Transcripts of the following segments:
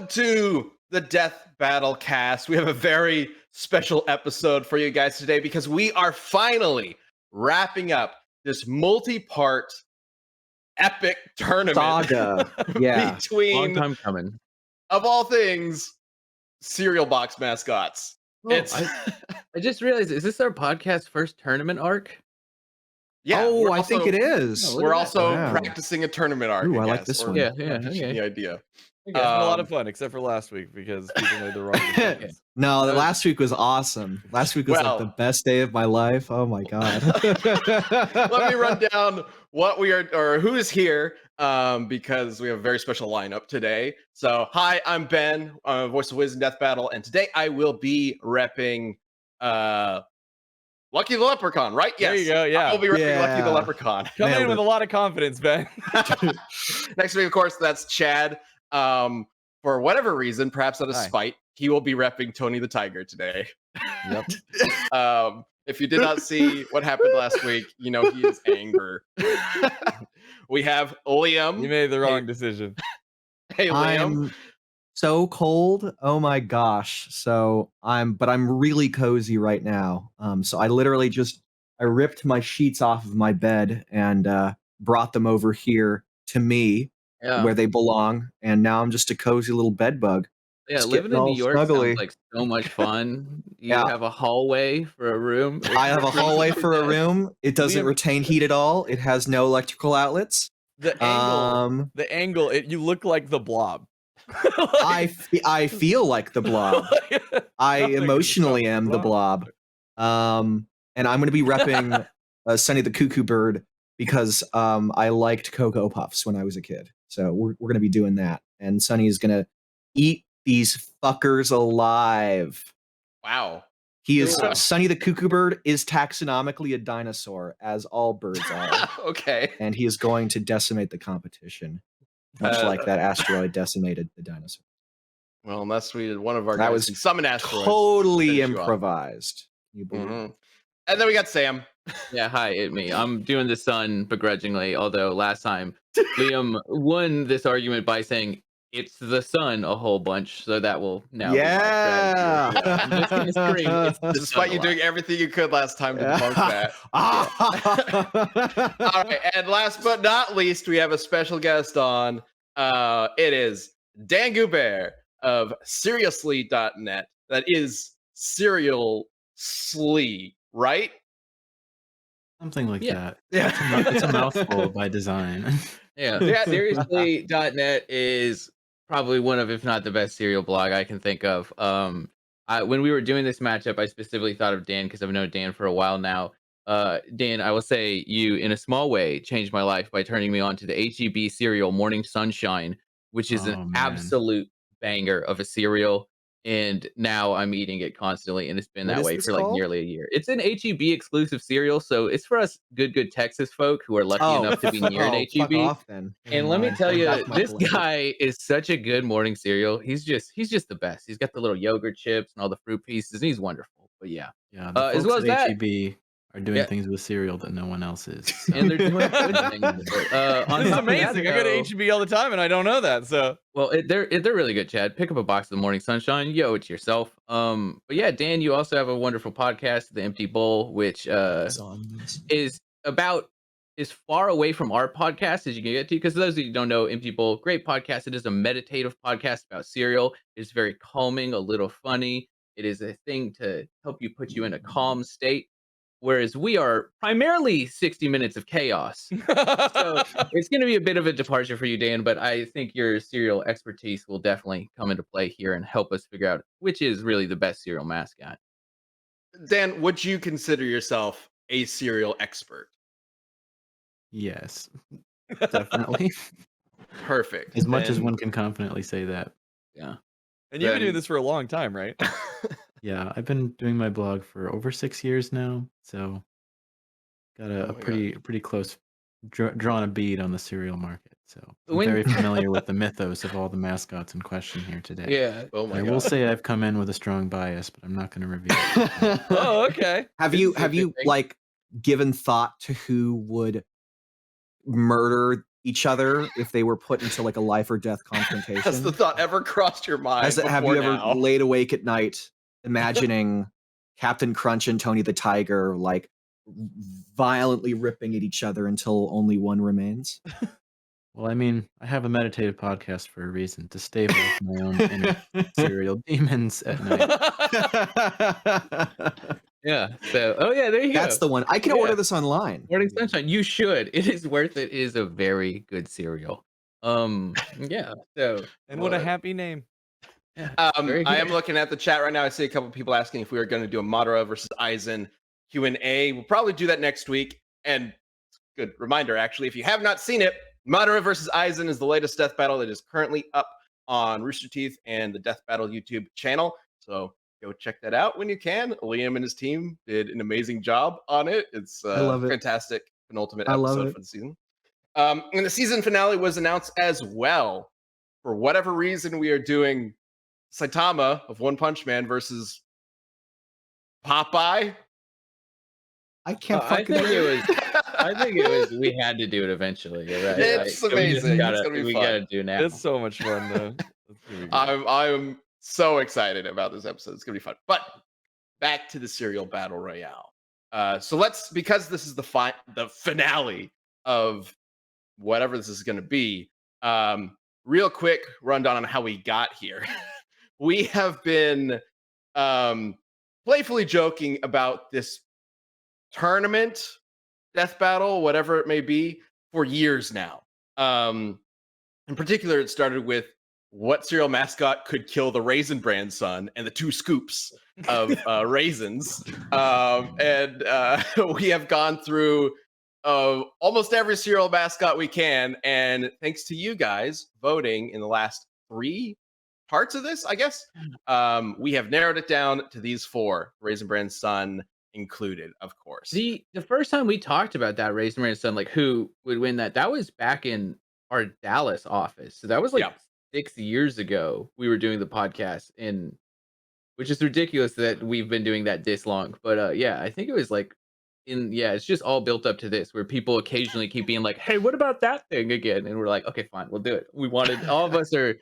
Welcome to the Death Battle Cast. We have a very special episode for you guys today because we are finally wrapping up this multi-part epic tournament saga. Yeah, between, long time coming. of all things, cereal box mascots. Oh, I just realized, is this our podcast first tournament arc? Yeah, oh, I think it is. Oh, look We're at also Wow. practicing a tournament arc. Ooh, I like guess, this or one. Yeah, pitching the idea. It's been a lot of fun, except for last week because people made the wrong decisions. No, last week was awesome. Last week was like the best day of my life. Oh my god. Let me run down what we are or who is here because we have a very special lineup today. So, hi, I'm Ben, Voice of Wisdom Death Battle, and today I will be repping Lucky the Leprechaun, right? There Yes. you go, yeah. I'll be repping Lucky the Yeah. Leprechaun. Come Nailed in with it. a lot of confidence, Ben. Next week, of course, that's Chad. For whatever reason, perhaps out of Hi. spite, he will be repping Tony the Tiger today. Yep. If you did not see what happened last week, you know he is anger. We have Liam. You made the wrong decision. Hey, Liam. I'm so cold. Oh my gosh. But I'm really cozy right now. So I literally I ripped my sheets off of my bed and brought them over here to me where they belong, and now I'm just a cozy little bed bug. Yeah, Just living getting in all New York snuggly. sounds like so much fun. You Yeah. have a hallway for a room. I have a hallway for a room. It doesn't Liam- retain heat at all. It has no electrical outlets. The angle, you look like the Blob. I feel like the Blob. I Nothing emotionally is am the the Blob. And I'm going to be repping Sonny the Cuckoo Bird because I liked Cocoa Puffs when I was a kid. So we're going to be doing that. And Sonny is going to eat these fuckers alive. Wow. He is Cool. Sonny the Cuckoo Bird is taxonomically a dinosaur, as all birds are. Okay. And he is going to decimate the competition, much like that asteroid decimated the dinosaur. Well, unless we did one of our That guys was can summon asteroids. Totally finish you off. improvised. You believe? Mhm. And then we got Sam. Yeah, hi, it's me. I'm doing the sun begrudgingly, although last time Liam won this argument by saying it's the sun a whole bunch, so that will now be my strategy. Yeah. I'm just gonna scream, it's the Despite sun you a doing lot. everything you could last time to debunk that. All right, and last but not least, we have a special guest on. It is Dan Goubert of Seriously.net. That is Seriously, right? Something like Yeah. that. It's a mouthful by design. Yeah, Yeah. seriously.net is probably one of, if not the best serial blog I can think of. When we were doing this matchup, I specifically thought of Dan because I've known Dan for a while now. Dan, I will say you, in a small way, changed my life by turning me on to the HEB cereal Morning Sunshine, which is Oh, an man. absolute banger of a cereal. And now I'm eating it constantly, and it's been What that is way this for like called? nearly a year. It's an HEB exclusive cereal, so it's for us good Texas folk who are lucky enough to be near an fuck HEB. off then. And let me Never tell mind. you, That's my this blame. guy is such a good morning cereal. He's just the best. He's got the little yogurt chips and all the fruit pieces, and he's wonderful. But yeah, Yeah, the as folks well as at that, HEB are doing Yeah. things with cereal that no one else is. So. and they're doing good things with it. On It's top of that, amazing. I go though- to HEB all the time and I don't know that. So Well, they're really good, Chad. Pick up a box of the Morning Sunshine. You owe it to yourself. But yeah, Dan, you also have a wonderful podcast, The Empty Bowl, which is about as far away from our podcast as you can get to. Because those of you who don't know, Empty Bowl, great podcast. It is a meditative podcast about cereal. It's very calming, a little funny. It is a thing to help you put you in a calm state. Whereas we are primarily 60 minutes of chaos. So it's going to be a bit of a departure for you, Dan, but I think your cereal expertise will definitely come into play here and help us figure out which is really the best cereal mascot. Dan, would you consider yourself a cereal expert? Yes, definitely. Perfect. As much as Then- one can confidently say that. Yeah. and you've been doing Then- this for a long time, right? Yeah, I've been doing my blog for over 6 years now, so got Oh a my pretty close drawn a bead on the cereal market. So I'm When- very familiar with the mythos of all the mascots in question here today. Yeah. Oh my I god. will say I've come in with a strong bias, but I'm not going to reveal it. Oh, okay. Have This you is a good thing. like given thought to who would murder each other if they were put into like a life or death confrontation? Has the thought ever crossed your mind? Have you ever laid awake at night imagining Captain Crunch and Tony the Tiger like violently ripping at each other until only one remains? Well, I mean, I have a meditative podcast for a reason, to stay away from my own inner serial demons at night. Yeah. So, oh yeah, there you go. That's the one. I can order this online. Morning Sunshine. You should. It is worth it. It is a very good cereal. Yeah. So, And what a happy name. yeah, I am looking at the chat right now. I see a couple people asking if we are going to do a Madara versus Aizen Q&A. We'll probably do that next week. And good reminder, actually, if you have not seen it, Madara versus Aizen is the latest death battle that is currently up on Rooster Teeth and the Death Battle YouTube channel. So go check that out when you can. Liam and his team did an amazing job on it. It's a fantastic penultimate episode for the season. And the season finale was announced as well. For whatever reason, we are doing Saitama of One Punch Man versus Popeye. I can't I think it was. We had to do it eventually. Right? It's amazing. It's gonna be fun. We gotta do now. It's so much fun, though. I'm so excited about this episode. It's gonna be fun. But back to the Serial Battle Royale. So because this is the finale of whatever this is gonna be. Real quick rundown on how we got here. We have been playfully joking about this tournament, death battle, whatever it may be, for years now. In particular, it started with what cereal mascot could kill the Raisin Bran son and the 2 scoops of raisins. And we have gone through almost every cereal mascot we can. And thanks to you guys voting in the last 3 parts of this, I guess, we have narrowed it down to these 4, Raisin Bran son included, of course. The first time we talked about that Raisin Bran son, like who would win that was back in our Dallas office. So that was like 6 years ago. We were doing the podcast, and which is ridiculous that we've been doing that this long. But yeah, I think it was like it's just all built up to this, where people occasionally keep being like, "Hey, what about that thing again?" And we're like, "Okay, fine, we'll do it." We wanted all of us are.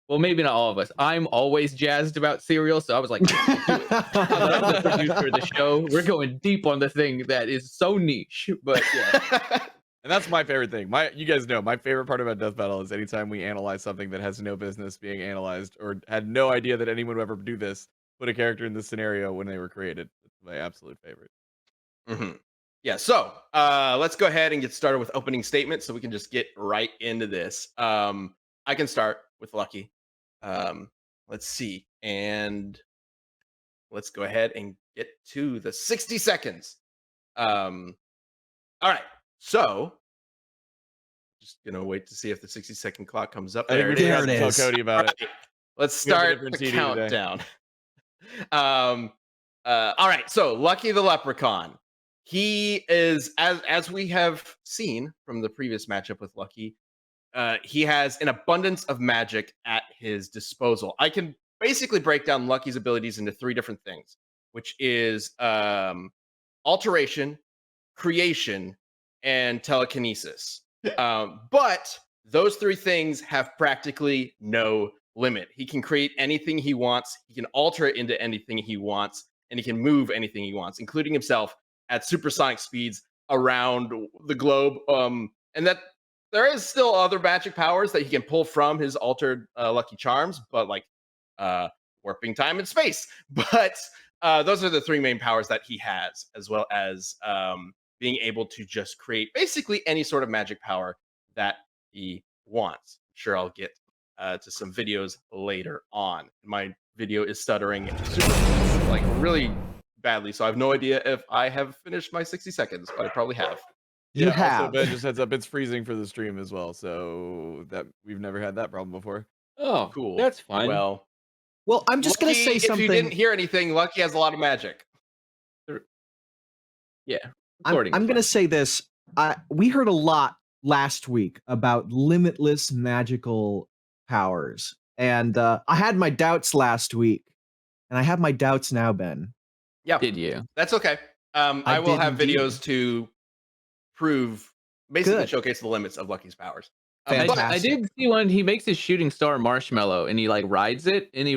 Well, maybe not all of us. I'm always jazzed about cereal, so I was like, I'm the producer of the show. We're going deep on the thing that is so niche, but yeah. And that's my favorite thing. You guys know, my favorite part about Death Battle is anytime we analyze something that has no business being analyzed or had no idea that anyone would ever do this, put a character in this scenario when they were created. It's my absolute favorite. Mm-hmm. Yeah, so let's go ahead and get started with opening statements so we can just get right into this. I can start with Lucky. Let's see, and let's go ahead and get to the 60 seconds. All right, so just gonna wait to see if the 60-second clock comes up. There it is. Tell Cody about it. Let's start the countdown. All right, so Lucky the Leprechaun. He is, as we have seen from the previous matchup with Lucky, he has an abundance of magic at his disposal. I can basically break down Lucky's abilities into 3 different things, which is alteration, creation, and telekinesis. But those 3 things have practically no limit. He can create anything he wants, he can alter it into anything he wants, and he can move anything he wants, including himself at supersonic speeds around the globe. And that there is still other magic powers that he can pull from his altered Lucky Charms, but like warping time and space. But those are the 3 main powers that he has, as well as being able to just create basically any sort of magic power that he wants. I'm sure I'll get to some videos later on. My video is stuttering like really badly, so I have no idea if I have finished my 60 seconds, but I probably have. You have. Also, Ben, just heads up, it's freezing for the stream as well, so that we've never had that problem before. Oh, cool. That's fine. Well, I'm just going to say something. If you didn't hear anything, Lucky has a lot of magic. Yeah. I'm going to say this. We heard a lot last week about limitless magical powers, and I had my doubts last week, and I have my doubts now, Ben. Yeah. Did you? That's okay. I will have videos to prove basically Good. showcase the limits of Lucky's powers. I did see one. He makes his shooting star marshmallow and he like rides it in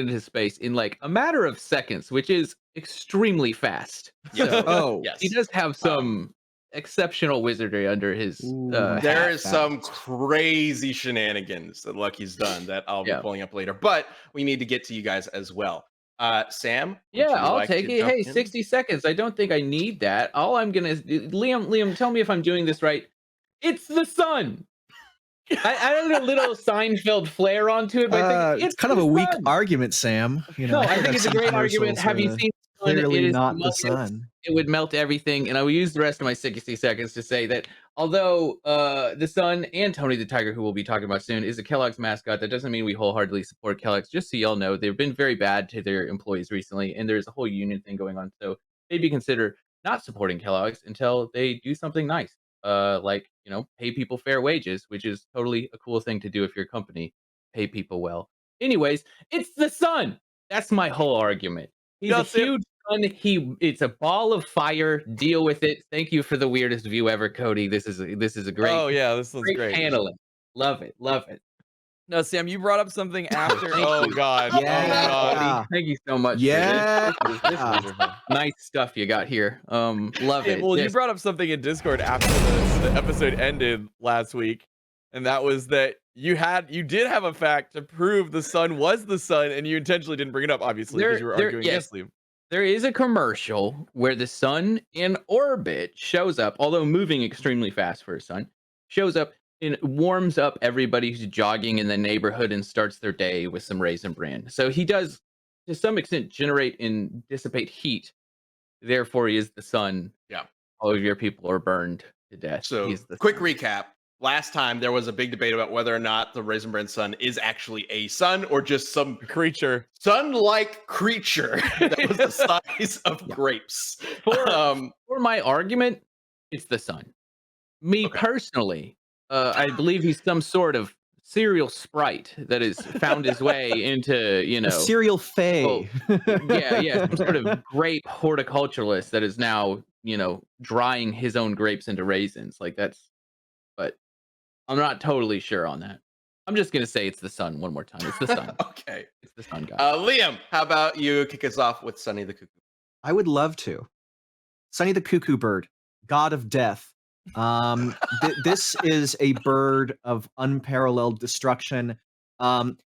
his space in like a matter of seconds, which is extremely fast. Yes. So Oh, Yes. he does have some exceptional wizardry under his Ooh, There hat. is some crazy shenanigans that Lucky's done that I'll be Yeah. pulling up later, but we need to get to you guys as well. Sam, would Yeah, you I'll like take to it. jump Hey, in? 60 seconds. I don't think I need that. All I'm gonna Liam, tell me if I'm doing this right. It's the sun. I added a little Seinfeld flair onto it, but I think it's kind of a weak sun. argument, Sam. You know, No, I think I've it's a seen great argument. commercials Have you where seen the sun? clearly It is not the humongous. sun. It would melt everything, and I will use the rest of my 60 seconds to say that although the Sun and Tony the Tiger, who we'll be talking about soon, is a Kellogg's mascot, that doesn't mean we wholeheartedly support Kellogg's. Just so y'all know, they've been very bad to their employees recently, and there's a whole union thing going on. So maybe consider not supporting Kellogg's until they do something nice, like pay people fair wages, which is totally a cool thing to do if you're a company. Pay people well. Anyways, it's the Sun. That's my whole argument. He's a huge sun. It's a ball of fire. Deal with it. Thank you for the weirdest view ever, Cody. This is a great. Oh yeah, this one's great. Paneling. Love it. Love it. No, Sam, you brought up something after. Thank oh you. God. Yeah. Oh God. Cody, thank you so much. Yeah. For this. This is wonderful. Nice stuff you got here. Love Hey, it. well, you Yes. brought up something in Discord after the episode ended last week, and that was that you did have a fact to prove the sun was the sun, and you intentionally didn't bring it up, obviously, because you were arguing against Liam. There is a commercial where the sun in orbit shows up, although moving extremely fast for a sun, shows up and warms up everybody who's jogging in the neighborhood and starts their day with some Raisin Bran. So he does, to some extent, generate and dissipate heat. Therefore, he is the sun. Yeah. All of your people are burned to death. So, He's the quick sun. recap. Last time there was a big debate about whether or not the Raisin Bran sun is actually a sun or just some Creature. sun-like creature that was the size of grapes. For my argument, it's the sun. Me Okay. personally, I believe he's some sort of cereal sprite that has found his way into, A cereal fae. some sort of grape horticulturalist that is now, drying his own grapes into raisins. Like but I'm not totally sure on that. I'm just gonna say it's the sun one more time. It's the sun. Okay. It's the sun, guys. Liam, how about you kick us off with Sonny the Cuckoo? I would love to. Sonny the Cuckoo Bird, god of death. This is a bird of unparalleled destruction.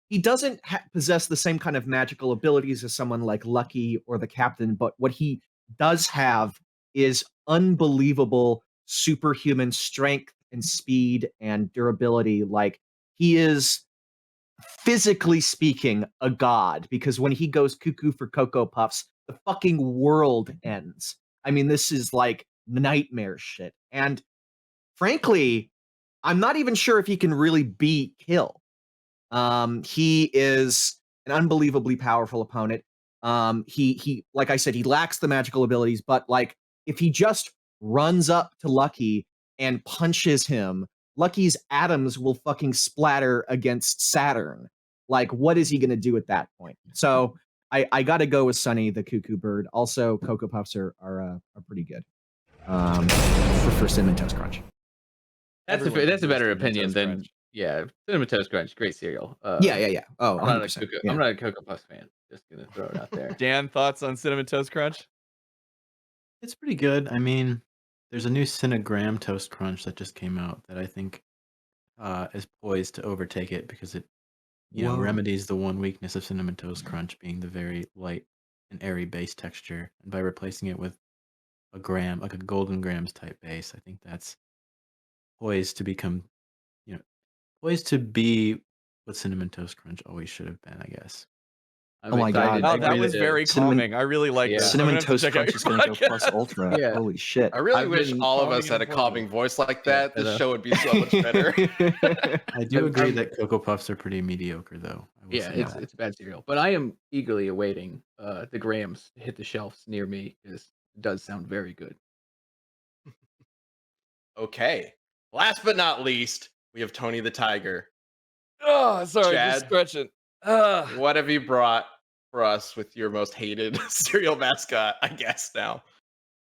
He doesn't possess the same kind of magical abilities as someone like Lucky or the Captain, but what he does have is unbelievable superhuman strength and speed and durability. Like, he is, physically speaking, a god, because when he goes cuckoo for Cocoa Puffs, the fucking world ends. I mean, this is like nightmare shit. And frankly, I'm not even sure if he can really beat Kill. He is an unbelievably powerful opponent. He like I said, he lacks the magical abilities, but like if he just runs up to Lucky and punches him, Lucky's atoms will fucking splatter against Saturn. Like, what is he gonna do at that point? So I gotta go with Sonny the Cuckoo Bird. Also, Cocoa Puffs are pretty good. For Cinnamon Toast Crunch. That's a better opinion than Cinnamon Toast Crunch, great cereal. Yeah. Oh, I'm not a 100%. Cocoa. Yeah. I'm not a Cocoa Puffs fan. Just gonna throw it out there. Dan, thoughts on Cinnamon Toast Crunch? It's pretty good. I mean, there's a new Cinnamon Toast Crunch that just came out that I think is poised to overtake it because it, Whoa. remedies the one weakness of Cinnamon Toast Crunch being the very light and airy base texture, and by replacing it with a graham, like a golden grams type base, I think that's poised to become, poised to be what Cinnamon Toast Crunch always should have been, I guess. Oh my God. Oh, that was very calming. I really like Yeah. this. Cinnamon I'm gonna have Toast to check out Crunch is your going to go podcast. plus ultra. Yeah. Holy shit. I really I've wish been all of us calming had a and informative. calming voice like that. This Yeah. show would be so much better. I do agree that Cocoa Puffs are pretty mediocre, though. I will Yeah, say it's that. a bad cereal. But I am eagerly awaiting the grams to hit the shelves near me because it does sound very good. Okay. Last but not least, we have Tony the Tiger. Oh, sorry, just Chad. stretching. What have you brought for us with your most hated cereal mascot, I guess, now?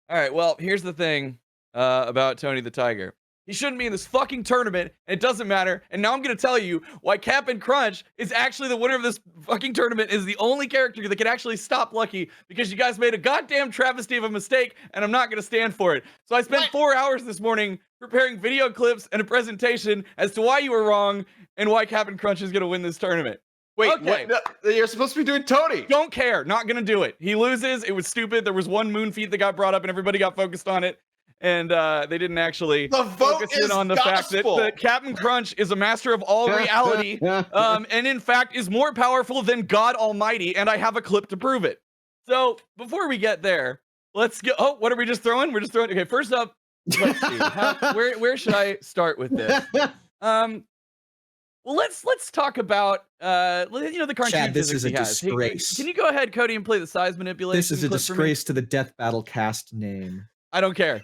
All right, well, here's the thing about Tony the Tiger. He shouldn't be in this fucking tournament, and it doesn't matter. And now I'm going to tell you why Cap'n Crunch is actually the winner of this fucking tournament, is the only character that can actually stop Lucky, because you guys made a goddamn travesty of a mistake, and I'm not going to stand for it. So I spent 4 hours this morning preparing video clips and a presentation as to why you were wrong and why Cap'n Crunch is going to win this tournament. Wait, Okay. You're supposed to be doing Tony. Don't care. Not going to do it. He loses. It was stupid. There was one moon feat that got brought up, and everybody got focused on it. And they didn't actually focus in on the fact that Cap'n Crunch is a master of all reality, and in fact is more powerful than God Almighty, and I have a clip to prove it. So before we get there, let's go. Oh, what are we just throwing? We're just throwing. Okay, first up, let's see. Where should I start with this? Well, let's talk about the cartoon Chad, this physics is a he has. disgrace. Hey, can you go ahead, Cody, and play the size manipulation? This is a clip for me? disgrace to the Death Battle cast name. I don't care.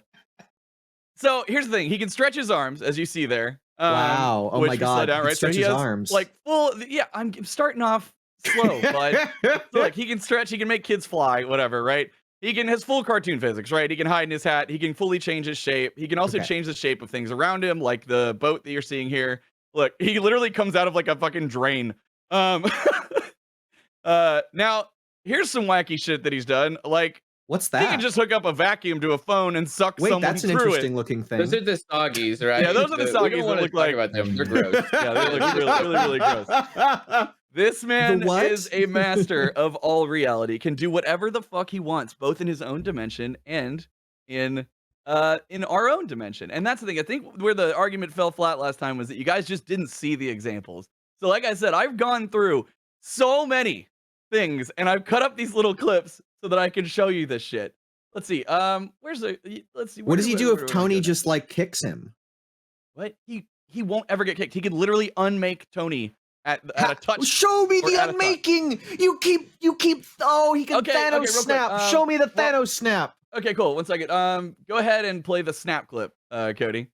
So here's the thing: he can stretch his arms, as you see there. Wow! Oh which my we God! slid out, He can right? stretch he his has, arms. like full. Yeah, I'm starting off slow, but so, like he can stretch. He can make kids fly. Whatever, right? He has full cartoon physics, right? He can hide in his hat. He can fully change his shape. He can also change the shape of things around him, like the boat that you're seeing here. Look, he literally comes out of like a fucking drain. Now here's some wacky shit that he's done. Like, what's he that? can just hook up a vacuum to a phone and suck Wait, someone that's an through interesting it. looking thing. Those are the soggies, right? Yeah, those are the We soggies don't that want to look talk like- about them. They're gross. Yeah, they look really gross. This man what? is a master of all reality. Can do whatever the fuck he wants, both in his own dimension and in our own dimension. And that's the thing. I think where the argument fell flat last time was that you guys just didn't see the examples. So like I said, I've gone through so many things and I've cut up these little clips so that I can show you this shit. Let's see. Let's see. What does he do where if do I Tony go just like kicks him? What? He won't ever get kicked. He can literally unmake Tony at a touch. Show me or the at a touch. unmaking. You keep. Oh, he can Okay, Thanos real quick, snap. Show me the well- Thanos snap. Okay, cool. 1 second. Go ahead and play the snap clip, Cody.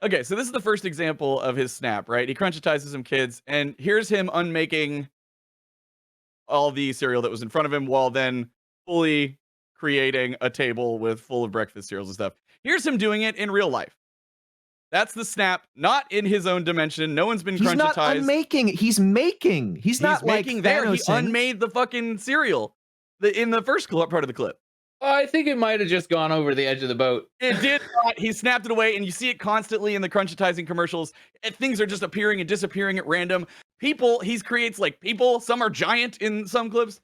Okay, so this is the first example of his snap, right? He crunchitizes some kids, and here's him unmaking all the cereal that was in front of him while then fully creating a table with full of breakfast cereals and stuff. Here's him doing it in real life. That's the snap, not in his own dimension. No one's been He's crunchitized. not unmaking. He's making. He's not making like there. He Thanosing. unmade the fucking cereal in the first part of the clip. I think it might have just gone over the edge of the boat. It did not. He snapped it away, and you see it constantly in the crunchitizing commercials. And things are just appearing and disappearing at random. People, he creates like people. Some are giant in some clips.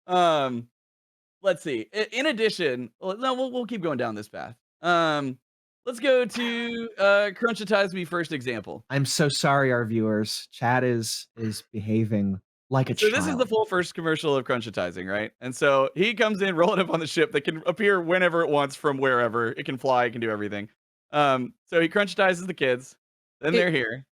Let's see. In addition, we'll keep going down this path. Let's go to crunchitize me first example. I'm so sorry, our viewers. Chad is behaving like a So child. this is the full first commercial of crunchitizing, right? And so he comes in rolling up on the ship that can appear whenever it wants from wherever. It can fly, it can do everything. So he crunchitizes the kids, then they're here.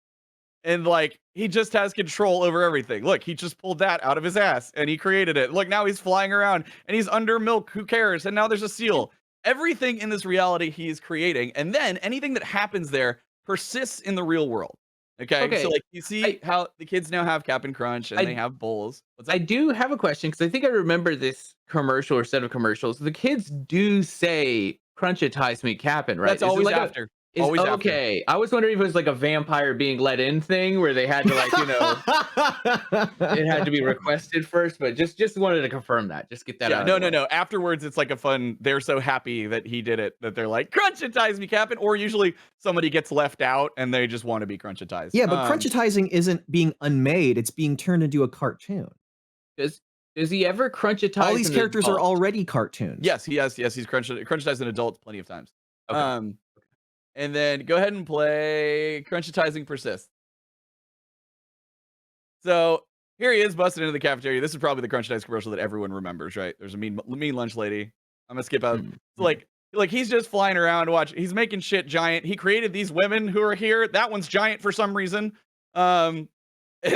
And like he just has control over everything. Look, he just pulled that out of his ass and he created it. Look, now he's flying around and he's under milk. Who cares? And now there's a seal. Everything in this reality he is creating, and then anything that happens there persists in the real world. Okay. So like you see how the kids now have Cap'n Crunch and they have bowls. I do have a question because I think I remember this commercial or set of commercials. The kids do say "crunchitize me, Cap'n," right? That's always after. Always after. Okay. I was wondering if it was like a vampire being let in thing where they had to like, it had to be requested first, but just wanted to confirm that. Just get that out. No. Afterwards, it's like a fun, they're so happy that he did it that they're like, crunchitize me, Cap'n. Or usually somebody gets left out and they just want to be crunchitized. Yeah, but crunchitizing isn't being unmade. It's being turned into a cartoon. Does he ever crunchitize? All these characters are already cartoons. Yes, he has. Yes, he's crunchitized an adult plenty of times. Okay. And then go ahead and play crunchitizing persists. So here he is busting into the cafeteria. This is probably the crunchitize commercial that everyone remembers, right? There's a mean lunch lady. I'm gonna skip out. So like he's just flying around. Watch, he's making shit giant. He created these women who are here. That one's giant for some reason. And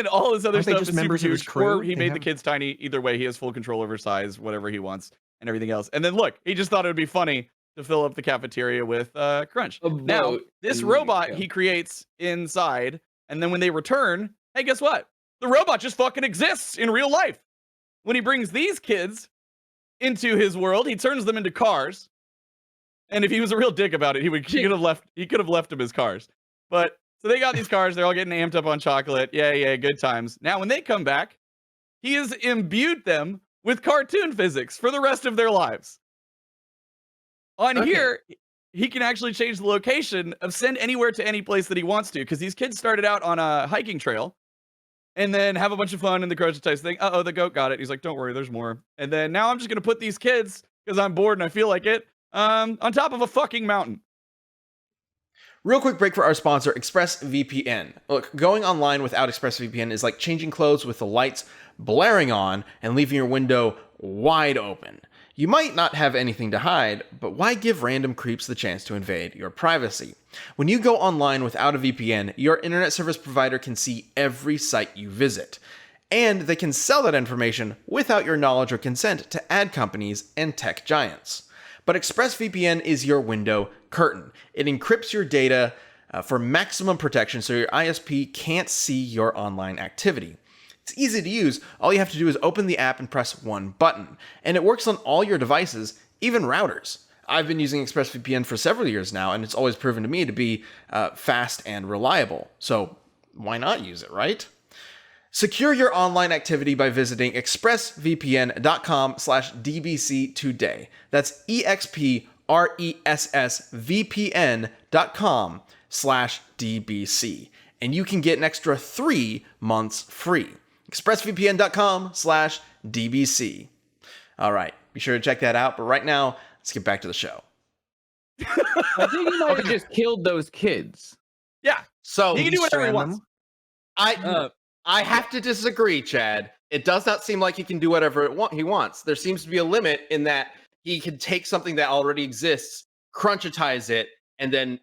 all this other stuff just is super members of his huge. crew? Or he made the kids tiny. Either way, he has full control over size, whatever he wants, and everything else. And then look, he just thought it would be funny to fill up the cafeteria with crunch. Now, this robot he creates inside, and then when they return, hey, guess what? The robot just fucking exists in real life. When he brings these kids into his world, he turns them into cars. And if he was a real dick about it, he could have left him his cars. But so they got these cars. They're all getting amped up on chocolate. Yeah, good times. Now, when they come back, he has imbued them with cartoon physics for the rest of their lives. On here, he can actually change the location of send anywhere to any place that he wants to, because these kids started out on a hiking trail and then have a bunch of fun in the Crow type thing. Uh-oh, the goat got it. He's like, don't worry, there's more. And then now I'm just going to put these kids, because I'm bored and I feel like it, on top of a fucking mountain. Real quick break for our sponsor, ExpressVPN. Look, going online without ExpressVPN is like changing clothes with the lights blaring on and leaving your window wide open. You might not have anything to hide, but why give random creeps the chance to invade your privacy? When you go online without a VPN, your internet service provider can see every site you visit. And they can sell that information without your knowledge or consent to ad companies and tech giants. But ExpressVPN is your window curtain. It encrypts your data for maximum protection so your ISP can't see your online activity. It's easy to use. All you have to do is open the app and press one button. And it works on all your devices, even routers. I've been using ExpressVPN for several years now, and it's always proven to me to be fast and reliable. So why not use it, right? Secure your online activity by visiting expressvpn.com/dbc today. That's expressvpn.com/dbc. And you can get an extra 3 months free. expressvpn.com/dbc. All right, be sure to check that out. But right now, let's get back to the show. I think he might have just killed those kids. Yeah, So he can do whatever he wants. I have to disagree, Chad. It does not seem like he can do whatever he wants. There seems to be a limit in that he can take something that already exists, crunchitize it, and then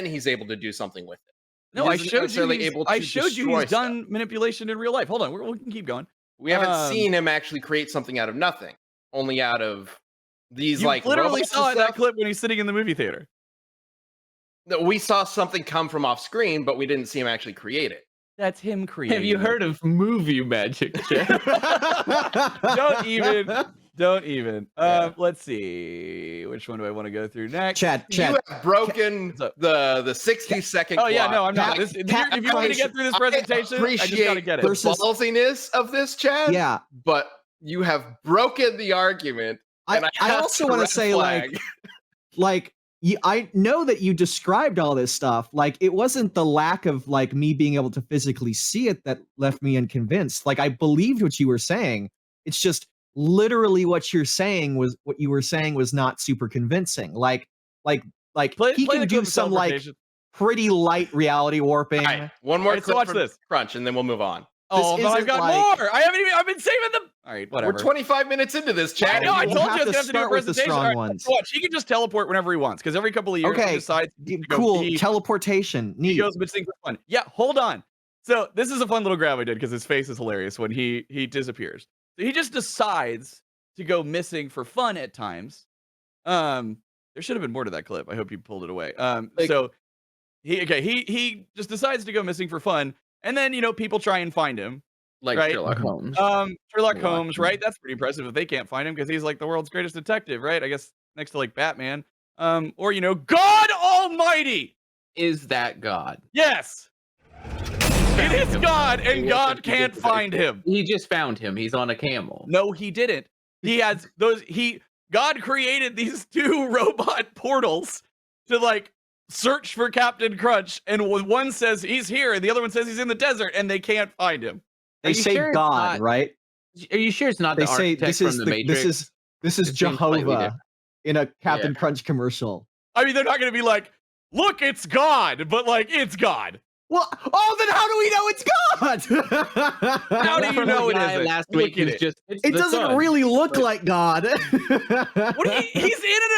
he's able to do something with it. No, I showed you. He's stuff. done manipulation in real life. Hold on, we can keep going. We haven't seen him actually create something out of nothing. Only out of these you like literally robots saw and that stuff. clip when he's sitting in the movie theater. We saw something come from off screen, but we didn't see him actually create it. That's him creating. Have you heard of movie magic, Chad? Don't even. Yeah. Let's see. Which one do I want to go through next? Chad. You have broken the 60-second Oh yeah, clock. no, I'm not. If you want me to get through this presentation, I just gotta get it. The ballsiness of this, Chad. Yeah. But you have broken the argument. And I also want to say, I know that you described all this stuff. Like, it wasn't the lack of like me being able to physically see it that left me unconvinced. Like, I believed what you were saying. It's just literally what you were saying was not super convincing. Like he can do some like pretty light reality warping. All right, one more clip watch from this. Crunch, and then we'll move on. Oh, but I've got more. I've been saving them. All right, whatever. We're 25 minutes into this, Chad. I told you I was have gonna to have to do a start with the presentation. strong All right, ones. watch. He can just teleport whenever he wants, because every couple of years he decides to go Cool. pee. Teleportation. He Neat. goes between for fun. Yeah, hold on. So this is a fun little grab I did because his face is hilarious when he disappears. So he just decides to go missing for fun at times. There should have been more to that clip. I hope you pulled it away. So he just decides to go missing for fun, and then people try and find him. Like right? Sherlock Holmes. Sherlock Holmes, right? That's pretty impressive if they can't find him because he's like the world's greatest detective, right? I guess next to like Batman. Or God Almighty. Is that God? Yes. It is God, and God can't find him. He just found him. He's on a camel. No, he didn't. He has God created these 2 robot portals to like search for Captain Crunch, and one says he's here, and the other one says he's in the desert, and they can't find him. They say sure God, right? Are you sure it's not They the say architect from the Matrix? this is It seems slightly Jehovah different. in a Captain Crunch commercial. I mean, they're not going to be like, look, it's God, but like, it's God. Well, then how do we know it's God? How do you know it isn't? Last Look week at was it. just it's It the doesn't sun. really look like God. He's in an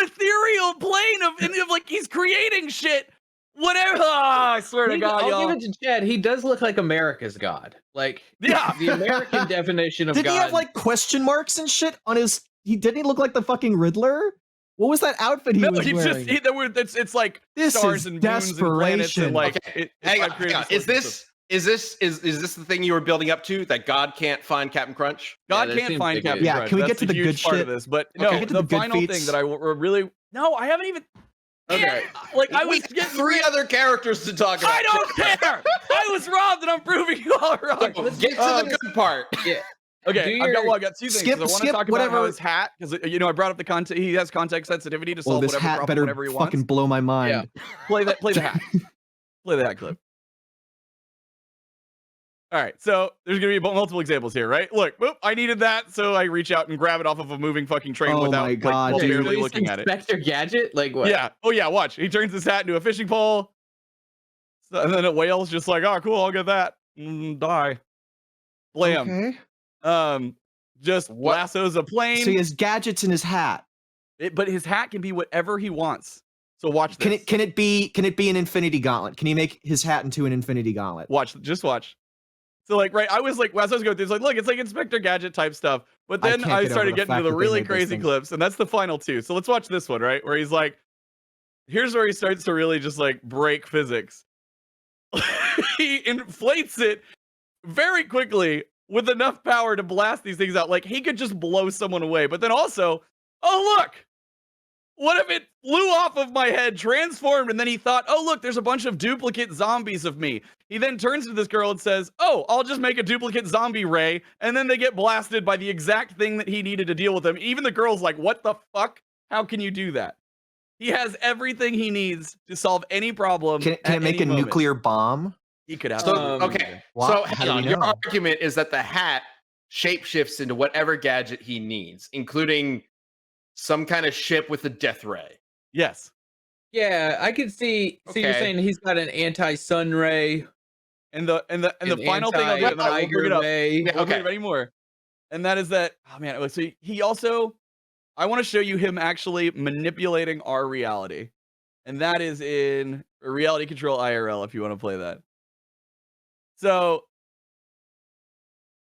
ethereal plane of like, he's creating shit. Whatever. I swear to God, I'll y'all. give it to Chad. He does look like America's God. Like, Yeah. the American definition of Did God. he have like question marks and shit on his? Didn't he look like the fucking Riddler? What was that outfit he No, was he's wearing? just it's like This stars is and moons and planets and desperation. like. Okay, hang on. Is this the thing you were building up to? That God can't find Captain Crunch? God that can't seems find like Captain it. Yeah, Crunch. can we That's get to the the huge good part shit? of this? But Okay, no, get to the the good final feats. thing that I really. No, I haven't even. Okay. Like I We was have getting 3 other characters to talk about. I don't care. I was robbed, and I'm proving you all wrong. So, get to the good part. Yeah. Okay, Do I've your- got 2 things. skip- 'Cause I want to skip talk about how whatever- his hat, because I brought up the context. He has context sensitivity to Well, solve this whatever hat problem better whenever he fucking wants. blow my mind. Play the hat. Play the hat clip. All right, so there's gonna be multiple examples here, right? Look, boop, I needed that, so I reach out and grab it off of a moving fucking train Oh without my God, like, dude. barely He's looking at it. Inspector Gadget? Like what? Yeah. Oh yeah. Watch. He turns his hat into a fishing pole, and then a whale's just like, "Oh, cool. I'll get that." Die. Blam. Okay. Just lassos a plane. So he has gadgets in his hat. But his hat can be whatever he wants. So watch this. Can it be an infinity gauntlet? Can he make his hat into an infinity gauntlet? Just watch. So like, right, I was like, as I was going through, it's like, look, it's like Inspector Gadget type stuff. But then can't I get over started the getting fact into the that they really made those crazy things. clips, and that's the final 2. So let's watch this one, right? Where he's like, here's where he starts to really just like break physics. He inflates it very quickly with enough power to blast these things out. Like he could just blow someone away. But then also, oh look, what if it flew off of my head, transformed, and then he thought, oh look, there's a bunch of duplicate zombies of me. He then turns to this girl and says, oh, I'll just make a duplicate zombie ray, and then they get blasted by the exact thing that he needed to deal with them. Even the girl's like, what the fuck? How can you do that? He has everything he needs to solve any problem. Can it make a nuclear bomb? He could have. So, absolutely okay. Wow, So how hang do we on. Your know? argument is that the hat shapeshifts into whatever gadget he needs, including some kind of ship with a death ray. Yes. Yeah, I could see. So you're Okay. saying he's got an anti-sun ray. And the final thing I'll do, and then I won't bring it up. ray. Yeah, I won't bring okay. it up anymore. And that is that, oh man, so he also, I want to show you him actually manipulating our reality. And that is in Reality Control IRL, if you want to play that. So,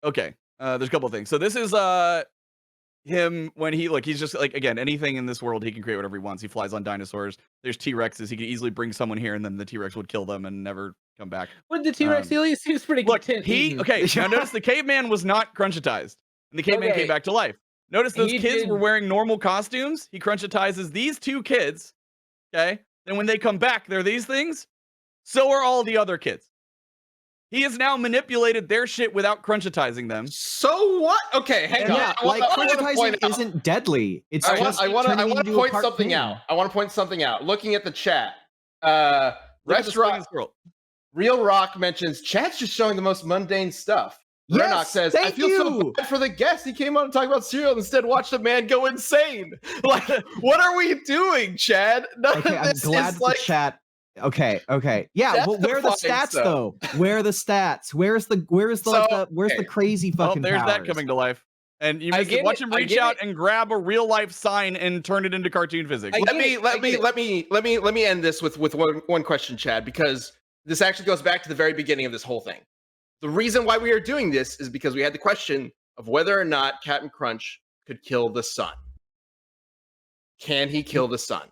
okay, there's a couple of things. So this is him when he's just like, again, anything in this world, he can create whatever he wants. He flies on dinosaurs. There's T-Rexes. He could easily bring someone here, and then the T-Rex would kill them and never come back. What the T-Rex he seems pretty Look, content. eating. now notice the caveman was not crunchitized, and the caveman Okay. came back to life. Notice those He kids did- were wearing normal costumes. He crunchitizes these 2 kids, okay? Then when they come back, they're these things. So are all the other kids. He has now manipulated their shit without crunchitizing them. So what? Okay, hang on. Yeah, I wanna- like I wanna crunchitizing point out- isn't deadly. It's I just want turning to into a point part something thing. out. I want to point something out. Looking at the chat, Look at the Restaurant swinging squirrel. Real Rock mentions chat's just showing the most mundane stuff. Yes, Renok says, I thank feel so you. bad for the guest. He came on to talk about cereal and instead watched a man go insane. Like, what are we doing, Chad? None Okay, of I'm this glad is the like chat. Okay. Yeah, well, where are the Justifying stats stuff. though? Where are the stats? Where's the okay. crazy Oh, fucking there's that powers? coming to life. And you I missed it. get Watch it, him I reach get out it. and grab a real life sign and turn it into cartoon physics. I let get me it. end this with one question, Chad, because this actually goes back to the very beginning of this whole thing. The reason why we are doing this is because we had the question of whether or not Captain Crunch could kill the sun. Can he kill the sun?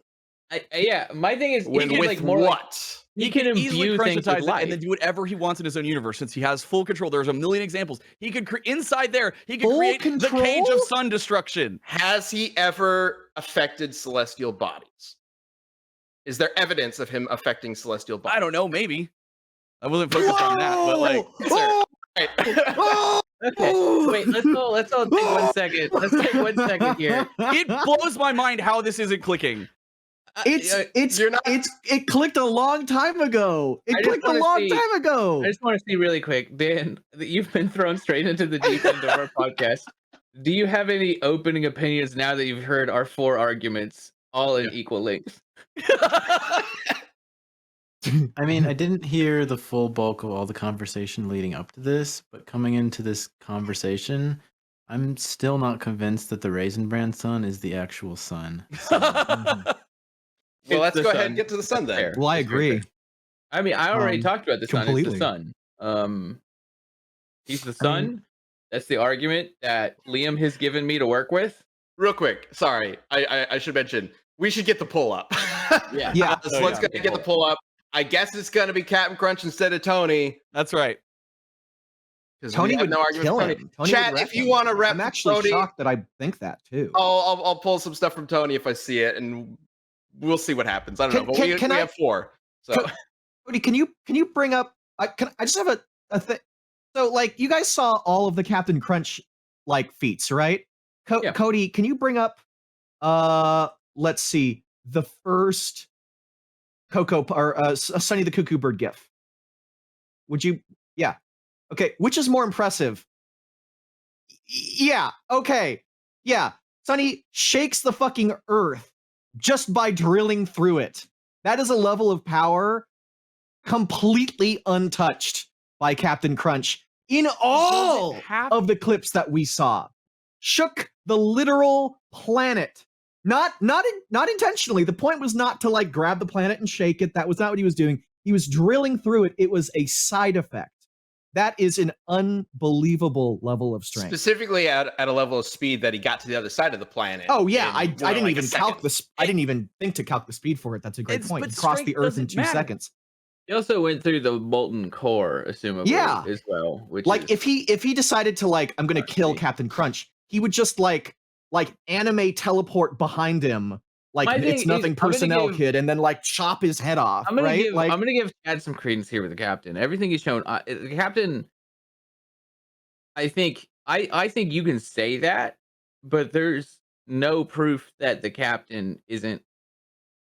Yeah, my thing is, When he's with like more what? Like, He he can can easily imbue things with crunchitize it life. and then do whatever he wants in his own universe since he has full control. There's a million examples. He could inside there, he could Full create the cage of control? sun destruction. Has he ever affected celestial bodies? Is there evidence of him affecting celestial bodies? I don't know, maybe. I wasn't focused on that, but like, Whoa! Right. Okay, wait, let's all take 1 second. Let's take 1 second here. it blows my mind how this isn't clicking. It clicked a long time ago. I It just clicked a wanna long see- time ago. I just want to see really quick, Dan, that you've been thrown straight into the deep end of our podcast. Do you have any opening opinions now that you've heard our 4 arguments all in equal length? I mean, I didn't hear the full bulk of all the conversation leading up to this, but coming into this conversation, I'm still not convinced that the Raisin Bran sun is the actual sun. So, Well, let's the go ahead sun. and get to the sun then. Fair. Well, I That's very agree. fair. I mean, I already talked about the sun. It's completely. the sun. He's the sun. That's the argument that Liam has given me to work with. Real quick, sorry, I should mention we should get the pull up. Yeah. Yeah. So let's go get the pull up. I guess it's gonna be Captain Crunch instead of Tony. That's right. Because Tony would kill Tony. him. Tony Chat, would wreck if you him. want to rep I'm actually Tony, shocked that I think that too. I'll pull some stuff from Tony if I see it, and we'll see what happens. I don't know, but we can I- have 4. So Cody, can you bring up? I just have a thing. So like you guys saw all of the Captain Crunch like feats, right? Yeah. Cody, can you bring up? Let's see, the first Cocoa or Sonny the Cuckoo Bird gif. Would you? Yeah. Okay. Which is more impressive? Yeah. Okay. Yeah. Sonny shakes the fucking earth just by drilling through it. That is a level of power completely untouched by Captain Crunch in all of the clips that we saw. Shook the literal planet. Not intentionally. The point was not to like grab the planet and shake it. That was not what he was doing. He was drilling through it. It was a side effect. That is an unbelievable level of strength. specifically at a level of speed that he got to the other side of the planet. Oh yeah, in, I didn't like, even a second. calc the. I didn't even think to calc the speed for it. That's a great point. But He crossed the strength Earth in doesn't 2 matter. seconds. He also went through the molten core, assumably, Yeah. as well. Which Like is, if he decided to like, I'm gonna kill Crazy. Captain Crunch, he would just like anime teleport behind him, like My thing it's is, nothing I'm gonna personnel give- kid, and then like chop his head off. I'm gonna right? give like I'm gonna give Chad some credence here with the captain. Everything he's shown, the captain. I think you can say that, but there's no proof that the captain isn't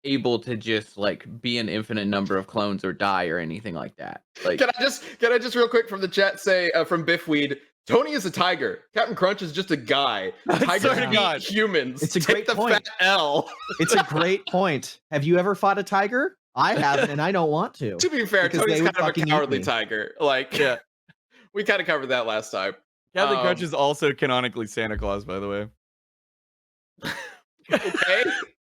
able to just like be an infinite number of clones or die or anything like that. Like, Can I just real quick from the chat say from Biffweed, Tony is a tiger. Captain Crunch is just a guy. Tigers swear to eat God. humans. It's a Take great the point. fat L. it's a great point. Have you ever fought a tiger? I haven't, and I don't want to. To be fair, Because Tony's they would kind of a fucking eat cowardly me. tiger. Like, Yeah. we kind of covered that last time. Captain Um, Crunch is also canonically Santa Claus, by the way. Okay.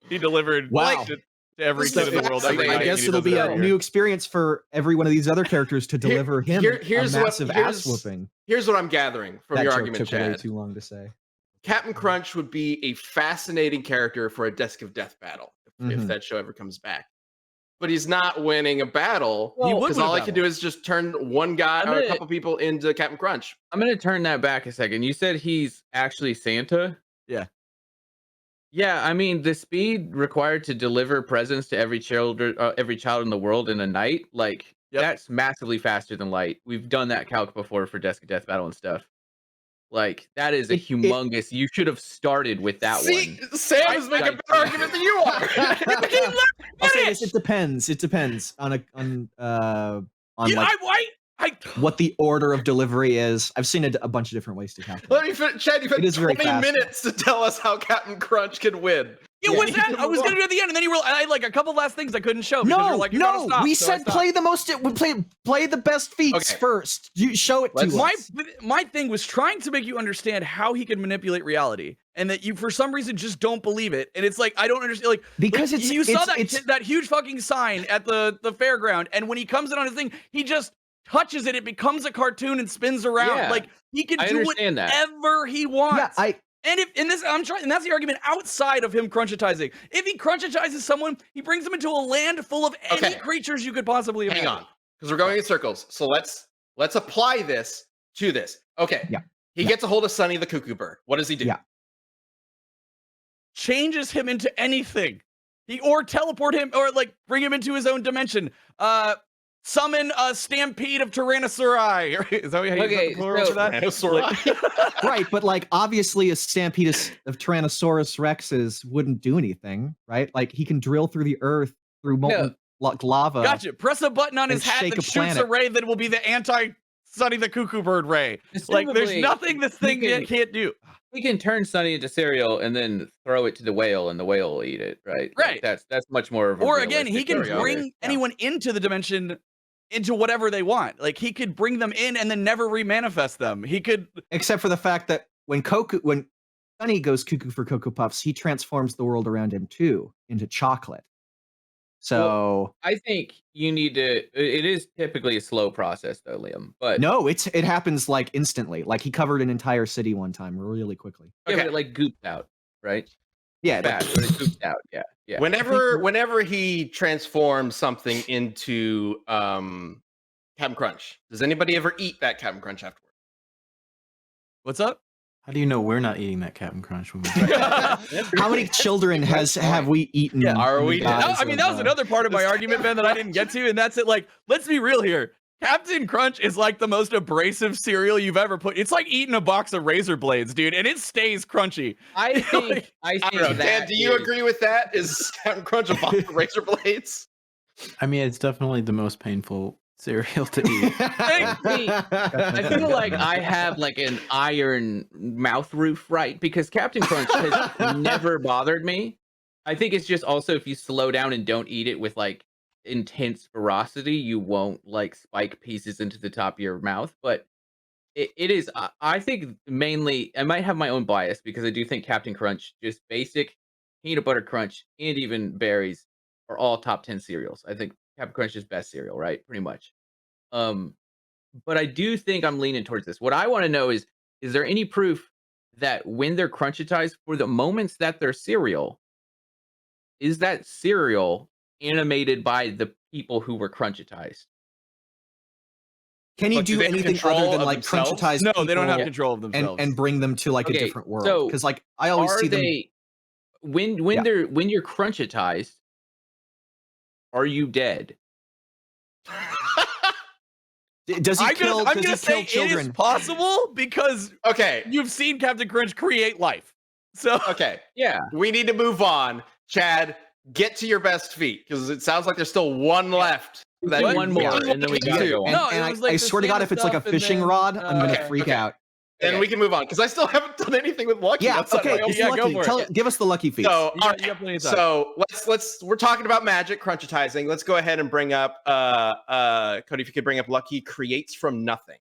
He delivered Wow. like, to every So kid in the world. I every guess night, I guess and he it'll does it be a every year. new experience for every one of these other characters to deliver him here's a what- massive here's- ass whooping. Here's what I'm gathering from That your joke argument, took way Chad. too long to say. Captain Crunch would be a fascinating character for a Desk of Death battle if Mhm. that show ever comes back. But he's not winning a battle He would because win a all I can battle. do is just turn one guy I'm or a gonna- couple people into Captain Crunch. I'm gonna turn that back a second. You said he's actually Santa. Yeah. Yeah, I mean the speed required to deliver presents to every child in the world in a night, like Yep. that's massively faster than light. We've done that calc before for Desk of Death Battle and stuff. Like that is a It- humongous. You should have started with that See, one. Sam is making a better argument than you are. I'll say this: it depends. It depends on like what the order of delivery is. I've seen a bunch of different ways to calculate. Let me finish. Chad, you've It had is very 20 fast. minutes to tell us how Captain Crunch can win. It Yeah. was that. I was gonna do it at the end, and then you were. I had like a couple last things I couldn't show. Because you were No, like, you gotta no, stop, we so I said stopped. play the most. Play the best feats Okay. first. You show it to Let's- us. My thing was trying to make you understand how he can manipulate reality, and that you for some reason just don't believe it. And it's like I don't understand. Like Because it's you saw it's that huge fucking sign at the fairground, and when he comes in on his thing, he just touches it. It becomes a cartoon and spins around. Yeah, Like he can I do understand that. whatever he wants. yeah. And if in this, and that's the argument outside of him crunchitizing. If he crunchitizes someone, he brings them into a land full of any Okay. creatures you could possibly imagine. Hang on, because we're going in circles. So let's apply this to this. Okay. Yeah. He Yeah. gets a hold of Sonny the Cuckoo Bird. What does he do? Yeah. Changes him into anything. Or teleport him, or like bring him into his own dimension. Summon a stampede of Tyrannosauri. Is that how you Okay, use the plural so- for that? Tyrannosaurus. Right, but like obviously a stampede of Tyrannosaurus Rexes wouldn't do anything, right? Like he can drill through the earth through molten lava. Gotcha. Press a button on his and hat shake that a shoots planet. a ray that will be the anti-Sonny the Cuckoo Bird ray. Like, there's Assumably, nothing this thing can- can't do. We can turn Sonny into cereal and then throw it to the whale, and the whale will eat it. Right. Right. Like, that's much more of a Or again, he realistic can scenario. bring anyone into the dimension into whatever they want. Like he could bring them in and then never remanifest them. He could Except for the fact that when Sonny goes cuckoo for Cocoa Puffs, he transforms the world around him too into chocolate. So I think you need to. It is typically a slow process, though, Liam. But no, it happens like instantly. Like he covered an entire city one time really quickly. yeah, Okay. but it like goops out, right? Yeah, Fast, but it goops out. Yeah, yeah. Whenever he transforms something into Captain Crunch, does anybody ever eat that Captain Crunch afterward? What's up? How do you know we're not eating that Captain Crunch when we How many children have we eaten? Yeah, are in the we dead? guise I mean, that was of, another part of my argument, Ben, that I didn't get to, and that's it. Like, let's be real here. Captain Crunch is like the most abrasive cereal you've ever put. It's like eating a box of razor blades, dude, and it stays crunchy. I think I don't know. Dan, do you agree with that? Is Captain Crunch a box of razor blades? I mean, it's definitely the most painful cereal to eat. I feel like I have like an iron mouth roof, right? Because Captain Crunch has never bothered me. I think it's just also if you slow down and don't eat it with like intense ferocity, you won't like spike pieces into the top of your mouth. But it is, I think mainly, I might have my own bias because I do think Captain Crunch, just basic peanut butter crunch and even berries are all top 10 cereals. I think Captain Crunch is best cereal, right? Pretty much. But I do think I'm leaning towards this. What I want to know is there any proof that when they're crunchitized for the moments that they're cereal, is that cereal animated by the people who were crunchitized? Can you But do do they have anything control other than of like themselves? crunchitize No, they don't have people control of themselves. and bring them to like a Okay, different world? so Because like I always Are see them. they when Yeah. when you're crunchitized, are you dead? Does he I'm kill? gonna Does he say kill it is children? possible because Okay, you've seen Captain Crunch create life. So okay. Yeah. We need to move on. Chad, get to your best feat because it sounds like there's still one left. Do you one more, really and then we need gotta to. go on. No, And it was like I the swear to God, Santa if it's like a stuff and fishing then, rod, I'm gonna Okay, freak okay. out. Then we can move on because I still haven't done anything with Lucky. Yeah. That's not Okay. my own- It's yeah, go lucky. for it. Give us the lucky feat. So, You got- alright, you got plenty of time. so let's we're talking about magic crunchitizing. Let's go ahead and bring up Cody, if you could bring up Lucky creates from nothing.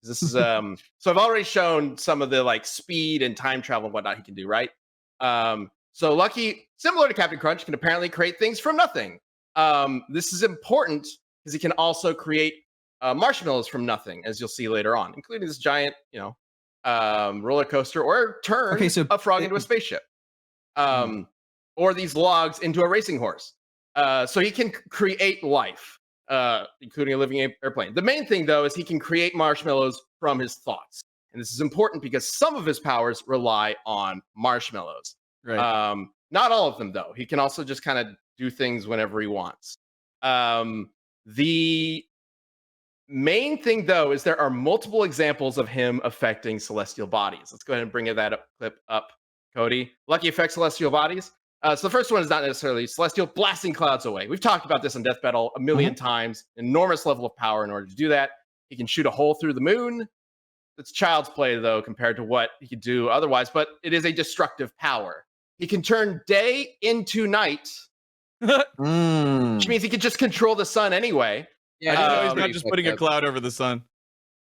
This is so I've already shown some of the like speed and time travel and whatnot he can do, right? So Lucky, similar to Captain Crunch, can apparently create things from nothing. This is important because he can also create marshmallows from nothing, as you'll see later on, including this giant, roller coaster, or turn Okay, so a frog into a spaceship, or these logs into a racing horse. So he can create life, including a living airplane. The main thing, though, is he can create marshmallows from his thoughts, and this is important because some of his powers rely on marshmallows. right. Not all of them, though. He can also just kind of do things whenever he wants. The main thing, though, is there are multiple examples of him affecting celestial bodies. Let's go ahead and bring clip up, Cody. Lucky affects celestial bodies. So the first one is not necessarily celestial, blasting clouds away. We've talked about this on Death Battle a million times. Enormous level of power in order to do that. He can shoot a hole through the moon. It's child's play, though, compared to what he could do otherwise, but it is a destructive power. He can turn day into night, which means he can just control the sun anyway. I didn't know he's Um, not just putting a cloud over the sun.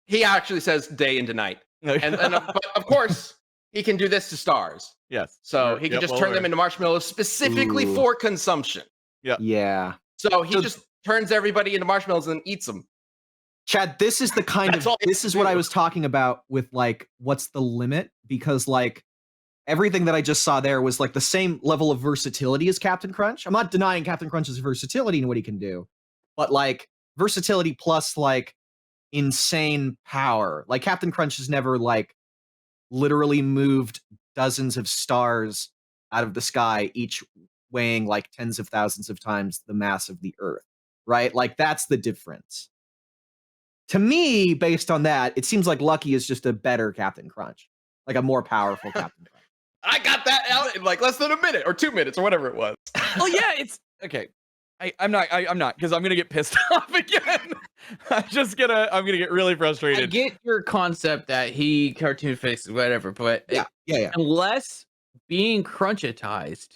He actually says day into night. And but of course, he can do this to stars. yes. So he can just turn them into marshmallows specifically Ooh. for consumption. Yeah. So he So- just turns everybody into marshmallows and eats them. Chad, this is the kind That's of all he this has is to what I do. was talking about with like what's the limit? Because like everything that I just saw there was like the same level of versatility as Captain Crunch. I'm not denying Captain Crunch's versatility and what he can do, but like versatility plus like insane power. Like Captain Crunch has never like literally moved dozens of stars out of the sky, each weighing like tens of thousands of times the mass of the Earth, right? Like that's the difference. To me, based on that, it seems like Lucky is just a better Captain Crunch, like a more powerful Captain Crunch. I got that out in like less than a minute or 2 minutes or whatever it was. Well, yeah, it's okay. I'm not because I'm gonna get pissed off again. I'm gonna get really I frustrated. get your concept that he cartoon fixes whatever, but Yeah. unless being crunchitized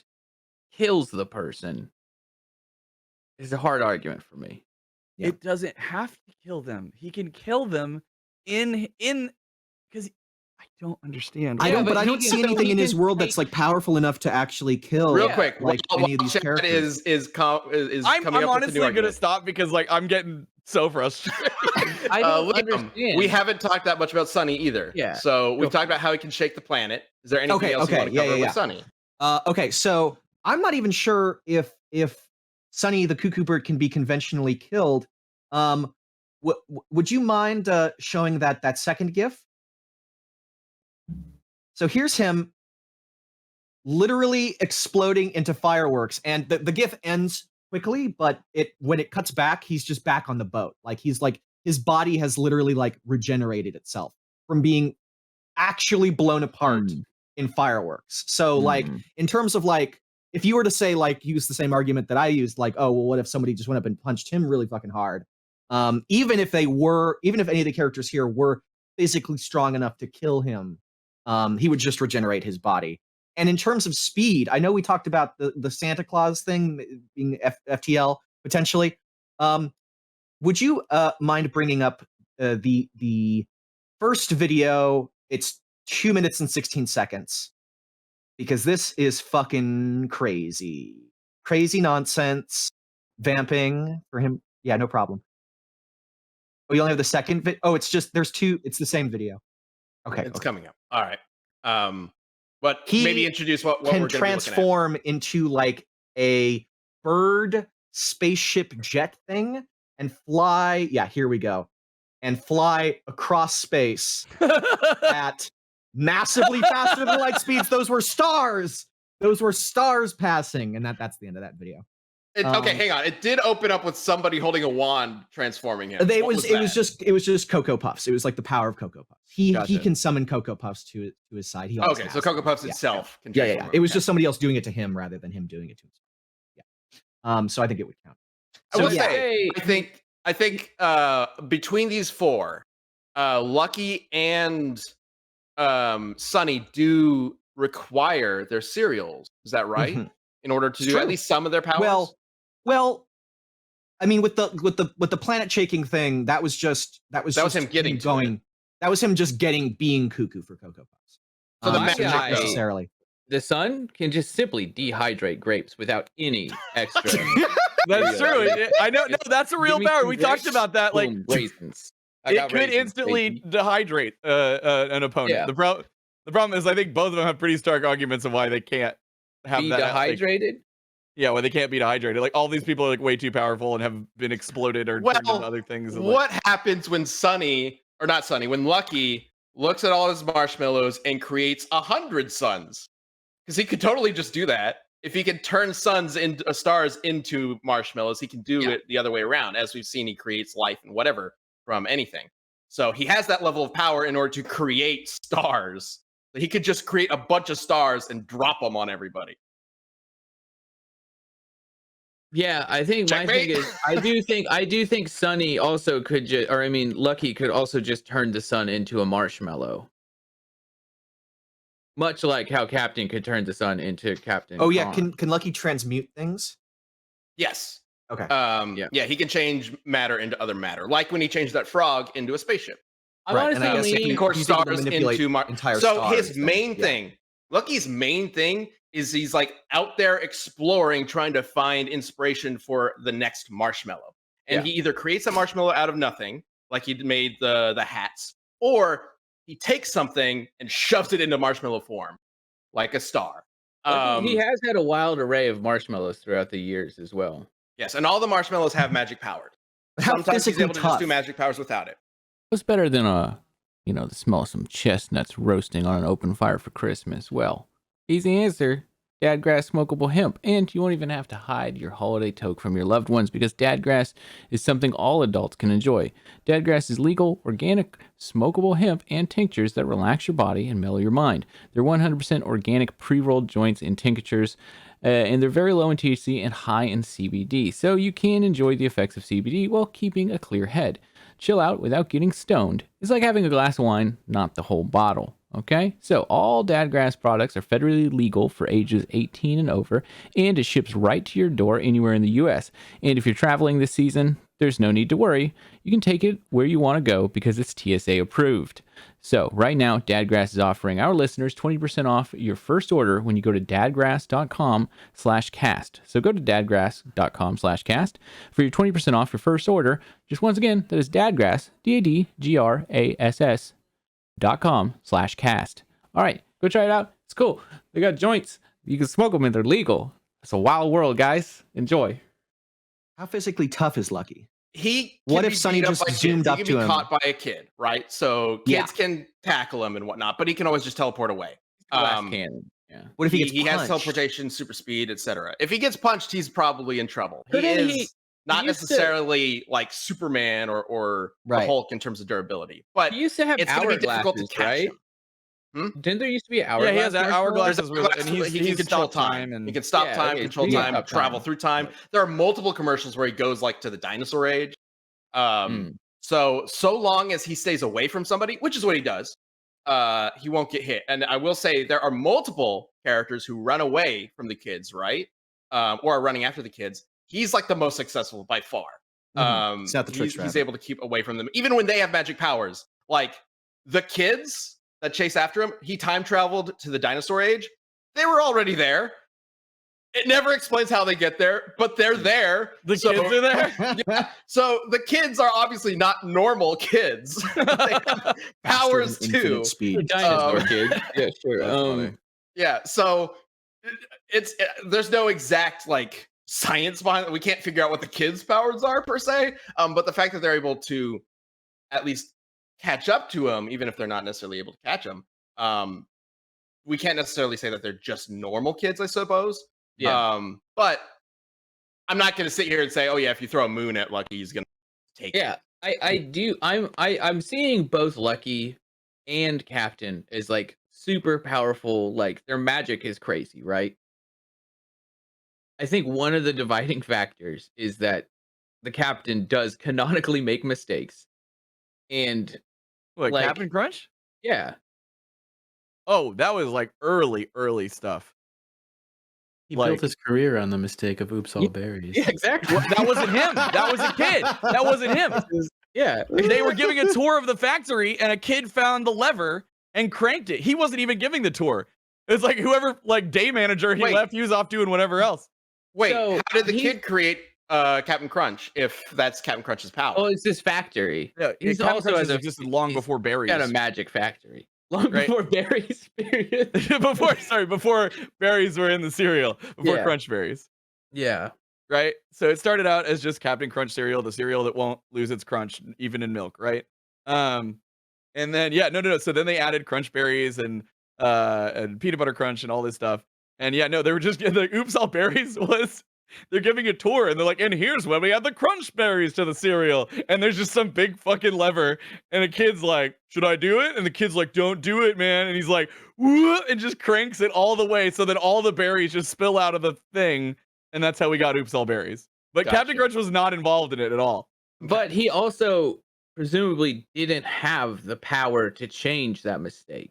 kills the person, is a hard argument for me. Yeah. It doesn't have to kill them. He can kill them in because I don't understand. I Yeah, don't, but I he don't can- see so anything he in his can world that's take- like powerful enough to actually kill. Real Yeah, quick, like while any of these Chad characters. is coming I'm up with a honestly new gonna argument. stop because like I'm getting so frustrated. I don't Liam, understand. we haven't talked that much about Sonny either. Yeah. So we've Go talked about how he can shake the planet. Is there anything Okay, else you okay, want to yeah, cover yeah, with Sonny? Okay, so I'm not even sure if Sonny the Cuckoo Bird can be conventionally killed. Would you mind showing that second GIF? So here's him literally exploding into fireworks, and the GIF ends quickly, but when it cuts back, he's just back on the boat. Like he's like his body has literally like regenerated itself from being actually blown apart in fireworks. So like in terms of like if you were to say like use the same argument that I used, like, oh well, what if somebody just went up and punched him really fucking hard? Even if any of the characters here were physically strong enough to kill him, he would just regenerate his body. And in terms of speed, I know we talked about the Santa Claus thing being FTL potentially. Would you mind bringing up the first video? It's 2 minutes and 16 seconds because this is fucking crazy nonsense. Vamping for him. Yeah, no problem. Oh, you only have the second oh, it's just there's two. It's the same video. Okay, It's coming up. All right. But He maybe introduce what can we're going to be looking at. transform into like a bird spaceship jet thing and fly. Yeah, here we go. And fly across space at massively faster than light speeds. Those were stars. Those were stars passing, and that's the end of that video. Okay, hang on. It did open up with somebody holding a wand transforming him. It was just Cocoa Puffs. It was like the power of Cocoa Puffs. He can summon Cocoa Puffs to his side. He okay, so Cocoa Puffs itself can transform him. It was just somebody else doing it to him rather than him doing it to himself. Yeah. So I think it would count. I will say, I think between these four, Lucky and Sonny do require their cereals. Is that right? In order to do at least some of their powers. Well, I mean, with the planet shaking thing, that was him getting going. That was him just being Cuckoo for Cocoa Puffs. So the not necessarily. The sun can just simply dehydrate grapes without any extra. That's true. I know. No, that's a real power. We talked about that. Like raisins. It could instantly dehydrate an opponent. Yeah. The problem is, I think both of them have pretty stark arguments of why they can't have be that dehydrated. Yeah, well, they can't be dehydrated. Like all these people are like way too powerful and have been exploded or turned into other things. What happens when when Lucky looks at all his marshmallows and creates 100 suns? Because he could totally just do that. If he can turn suns into stars into marshmallows, he can do it the other way around. As we've seen, he creates life and whatever from anything. So he has that level of power in order to create stars. He could just create a bunch of stars and drop them on everybody. Yeah, I think Checkmate. my thing is, I do think Sonny also could Lucky could also just turn the sun into a marshmallow. Much like how Captain could turn the sun into Captain. Oh yeah, can Lucky transmute things? Yes. Okay. Yeah, he can change matter into other matter, like when he changed that frog into a spaceship. Right, and I guess He can stars into entire So stars, his main thing, Lucky's main thing is he's like out there exploring, trying to find inspiration for the next marshmallow. And he either creates a marshmallow out of nothing, like he made the hats, or he takes something and shoves it into marshmallow form, like a star. He has had a wild array of marshmallows throughout the years as well. Yes, and all the marshmallows have magic powers. Sometimes he's able to just do magic powers without it. What's better than the smell of some chestnuts roasting on an open fire for Christmas? Well, easy answer. Dadgrass smokable hemp, and you won't even have to hide your holiday toke from your loved ones because Dadgrass is something all adults can enjoy. Dadgrass is legal, organic, smokable hemp and tinctures that relax your body and mellow your mind. They're 100% organic pre-rolled joints and tinctures, and they're very low in THC and high in CBD, so you can enjoy the effects of CBD while keeping a clear head. Chill out without getting stoned. It's like having a glass of wine, not the whole bottle. Okay, so all Dadgrass products are federally legal for ages 18 and over, and it ships right to your door anywhere in the US. And if you're traveling this season, there's no need to worry. You can take it where you want to go because it's TSA approved. So right now, Dadgrass is offering our listeners 20% off your first order when you go to dadgrass.com/cast. So go to dadgrass.com/cast for your 20% off your first order. Just once again, that is Dadgrass, dadgrass.com/cast. All right, go try it out. It's cool. They got joints. You can smoke them and they're legal. It's a wild world, guys. Enjoy. How physically tough is Lucky? he What can if be Sonny beat up just by kids. zoomed He up can to be him? caught by a kid, right? So Yeah. kids can tackle him and whatnot, but he can always just teleport away. Glass cannon. Yeah. What if he gets he has punched? teleportation, super speed, etc. If he gets punched, he's probably in trouble. He Couldn't is he not used to- necessarily like Superman or the Right. Hulk in terms of durability, but He used to have it's going to be difficult to hourglasses, catch right? him. Didn't there used to be hourglass? Yeah, he has hourglasses, There's and he can he's control stopped time. and He can stop Yeah, time, okay, control so he can time, stop travel time. through time. Right. There are multiple commercials where he goes like to the dinosaur age. Mm. So long as he stays away from somebody, which is what he does, he won't get hit. And I will say there are multiple characters who run away from the kids, right? Or are running after the kids. He's like the most successful by far. He's not the trick He's strategy. able to keep away from them, even when they have magic powers. Like the kids that chase after him, he time traveled to the dinosaur age. They were already there. It never explains how they get there, but they're there. The kids are there. Yeah. So the kids are obviously not normal kids. They have powers Faster than infinite too. Speed. Dinosaur kids. Yeah, sure. That's funny. Yeah. So there's no exact like science behind it. We can't figure out what the kids' powers are per se. But the fact that they're able to at least catch up to him, even if they're not necessarily able to catch him, we can't necessarily say that they're just normal kids, I suppose. Yeah. But I'm not going to sit here and say, oh yeah, if you throw a moon at Lucky, he's going to take Yeah. it. I'm seeing both Lucky and Captain as like super powerful. Like their magic is crazy, right? I think one of the dividing factors is that the Captain does canonically make mistakes, and What, like- Captain Crunch? yeah, Oh, that was like early stuff. He Like- built his career on the mistake of oops all berries. yeah, exactly. That wasn't him. That was a kid. That wasn't him. Yeah, They were giving a tour of the factory, and a kid found the lever and cranked it. He wasn't even giving the tour. It's like whoever, like day manager, he Wait. left. He was off doing whatever else. Wait, So, how did the he's- kid create Captain Crunch if that's Captain Crunch's power? Oh, it's his factory. Yeah, He's Captain also Crunch has has a- existed long he's before berries. Got a magic factory. Long Right. before berries. Period. before berries were in the cereal, before Yeah. Crunch berries. Yeah. Right? So it started out as just Captain Crunch cereal, the cereal that won't lose its crunch even in milk, right? And then no. So then they added Crunch berries and peanut butter crunch and all this stuff. And they were just the oops all berries was they're giving a tour and they're like, and here's when we add the crunch berries to the cereal. And there's just some big fucking lever, and the kid's like, should I do it? And the kid's like, don't do it, man. And he's like, whoop, and just cranks it all the way so that all the berries just spill out of the thing. And that's how we got oops all berries. But Gotcha. Captain Crunch was not involved in it at all. But he also presumably didn't have the power to change that mistake.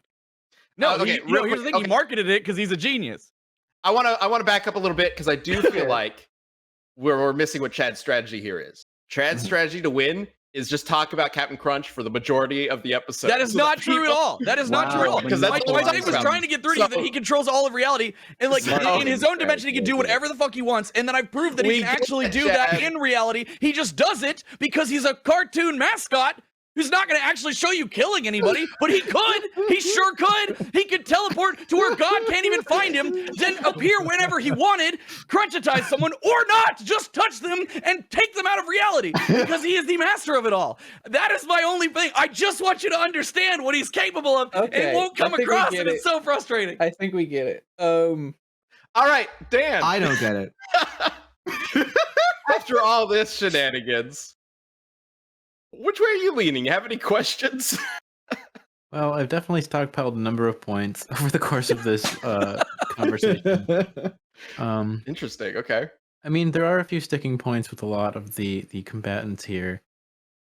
No, okay, here's real the quick, thing. okay. He marketed it because he's a genius. I want to back up a little bit because I do feel like we're missing what Chad's strategy here is. Chad's strategy to win is just talk about Captain Crunch for the majority of the episode. That is so not true at all. That is not true at Wow, all. because when that's you what My we're thing talking was about. trying to get through to you that So- he controls all of reality, and like So- in his own dimension, he can do whatever the fuck he wants. And then I proved that he We can get actually it, do that Chad. in reality. He just does it because he's a cartoon mascot who's not going to actually show you killing anybody, but he could. He sure could. He could teleport to where God can't even find him, then appear whenever he wanted, crunchitize someone or not, just touch them and take them out of reality because he is the master of it all. That is my only thing. I just want you to understand what he's capable of, and Okay, it won't come I think we across, get and it. it's so frustrating. I think we get it. All right, Dan. I don't get it. After all this shenanigans, which way are you leaning? You have any questions? Well, I've definitely stockpiled a number of points over the course of this conversation. Interesting. Okay. I mean, there are a few sticking points with a lot of the combatants here.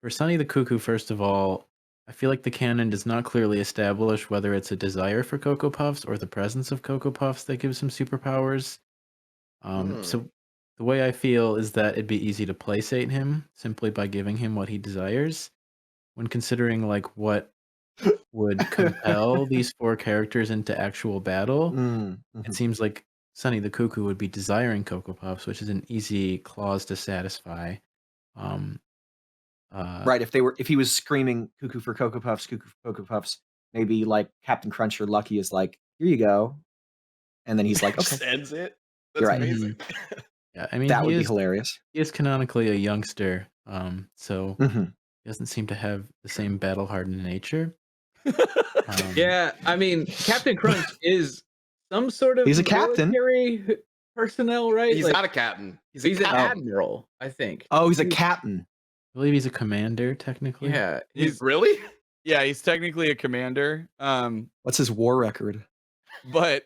For Sonny the Cuckoo, first of all, I feel like the canon does not clearly establish whether it's a desire for Cocoa Puffs or the presence of Cocoa Puffs that gives him superpowers. So the way I feel is that it'd be easy to playsate him simply by giving him what he desires. When considering like what would compel these four characters into actual battle, it seems like Sonny the Cuckoo would be desiring Cocoa Puffs, which is an easy clause to satisfy. Right, if he was screaming cuckoo for Cocoa Puffs, maybe like Captain Crunch or Lucky is like, here you go. And then he's like, Just okay. ends it. That's You're right. amazing. Yeah, I mean, That would be hilarious. he is canonically a youngster, so Mhm. he doesn't seem to have the same battle-hardened nature. Yeah, I mean, Captain Crunch is some sort of He's a captain. military personnel, right? He's Like, not a captain. He's an captain. admiral, I think. Oh, he's a captain. I believe he's a commander, technically. Yeah, He's really. Yeah, he's technically a commander. What's his war record? But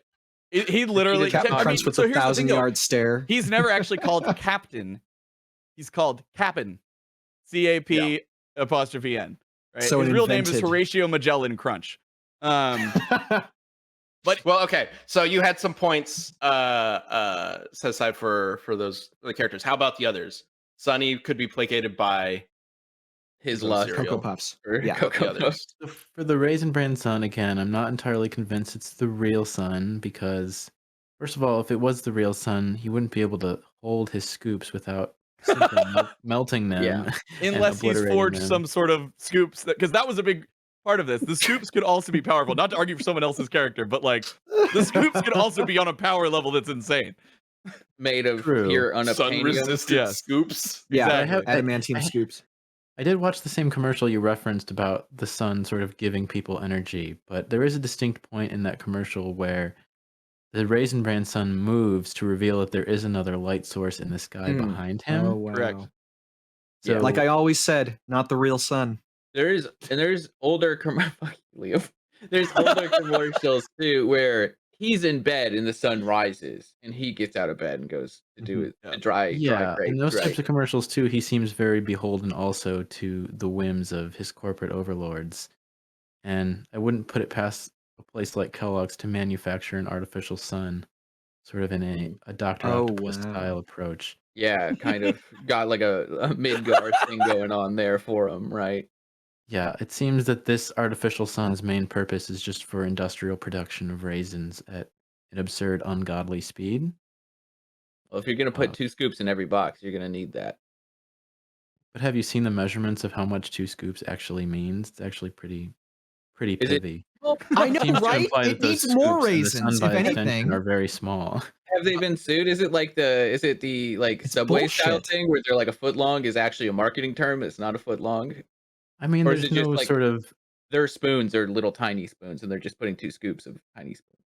he literally. Captain I mean, Crunch with so a here's the thing, though. 1,000-yard stare. He's never actually called captain. He's called Cap'n. CAP apostrophe N. Right. So his real name is invented. Horatio Magellan Crunch. But Well, okay. So you had some points set aside for the characters. How about the others? Sonny could be placated by his own lust. cereal. Cocoa Puffs. Or Yeah. How about the Cocoa others? Puffs. So for the Raisin Bran sun, again, I'm not entirely convinced it's the real sun because, first of all, if it was the real sun, he wouldn't be able to hold his scoops without simply melting them. Yeah. and unless he's obliterating forged them. some sort of scoops, because that was a big part of this. The scoops could also be powerful. Not to argue for someone else's character, but like the scoops could also be on a power level that's insane. Made of True. pure Sun unobtainium. resistant Yes. scoops. Yeah, Exactly. adamantium scoops. I did watch the same commercial you referenced about the sun sort of giving people energy, but there is a distinct point in that commercial where the Raisin Bran sun moves to reveal that there is another light source in the sky behind him. Oh, wow. Correct. So, Yeah. Like I always said, not the real sun. There's older fuck you, Liam. There's older commercials too where he's in bed and the sun rises and he gets out of bed and goes to do it Yeah. to dry yeah, grapes, in those right? types of commercials too, he seems very beholden also to the whims of his corporate overlords. And I wouldn't put it past a place like Kellogg's to manufacture an artificial sun, sort of in a Dr. Oh, Octopus wow. style approach. Yeah, kind of got like a Midgard thing going on there for him, right? Yeah, it seems that this artificial sun's main purpose is just for industrial production of raisins at an absurd, ungodly speed. Well, if you're gonna put Uh, 2 scoops in every box, you're gonna need that. But have you seen the measurements of how much 2 scoops actually means? It's actually pretty Is it- pithy. I know, Seems to right? imply It that those needs more scoops and the raisins, sun if by extension anything. are very small. Have they been sued? Is it the like It's Subway style bullshit. thing where they're like a foot long is actually a marketing term? It's not a foot long. I mean, Or is there's it just no like- sort of Their spoons are little tiny spoons, and they're just putting 2 scoops of tiny spoons.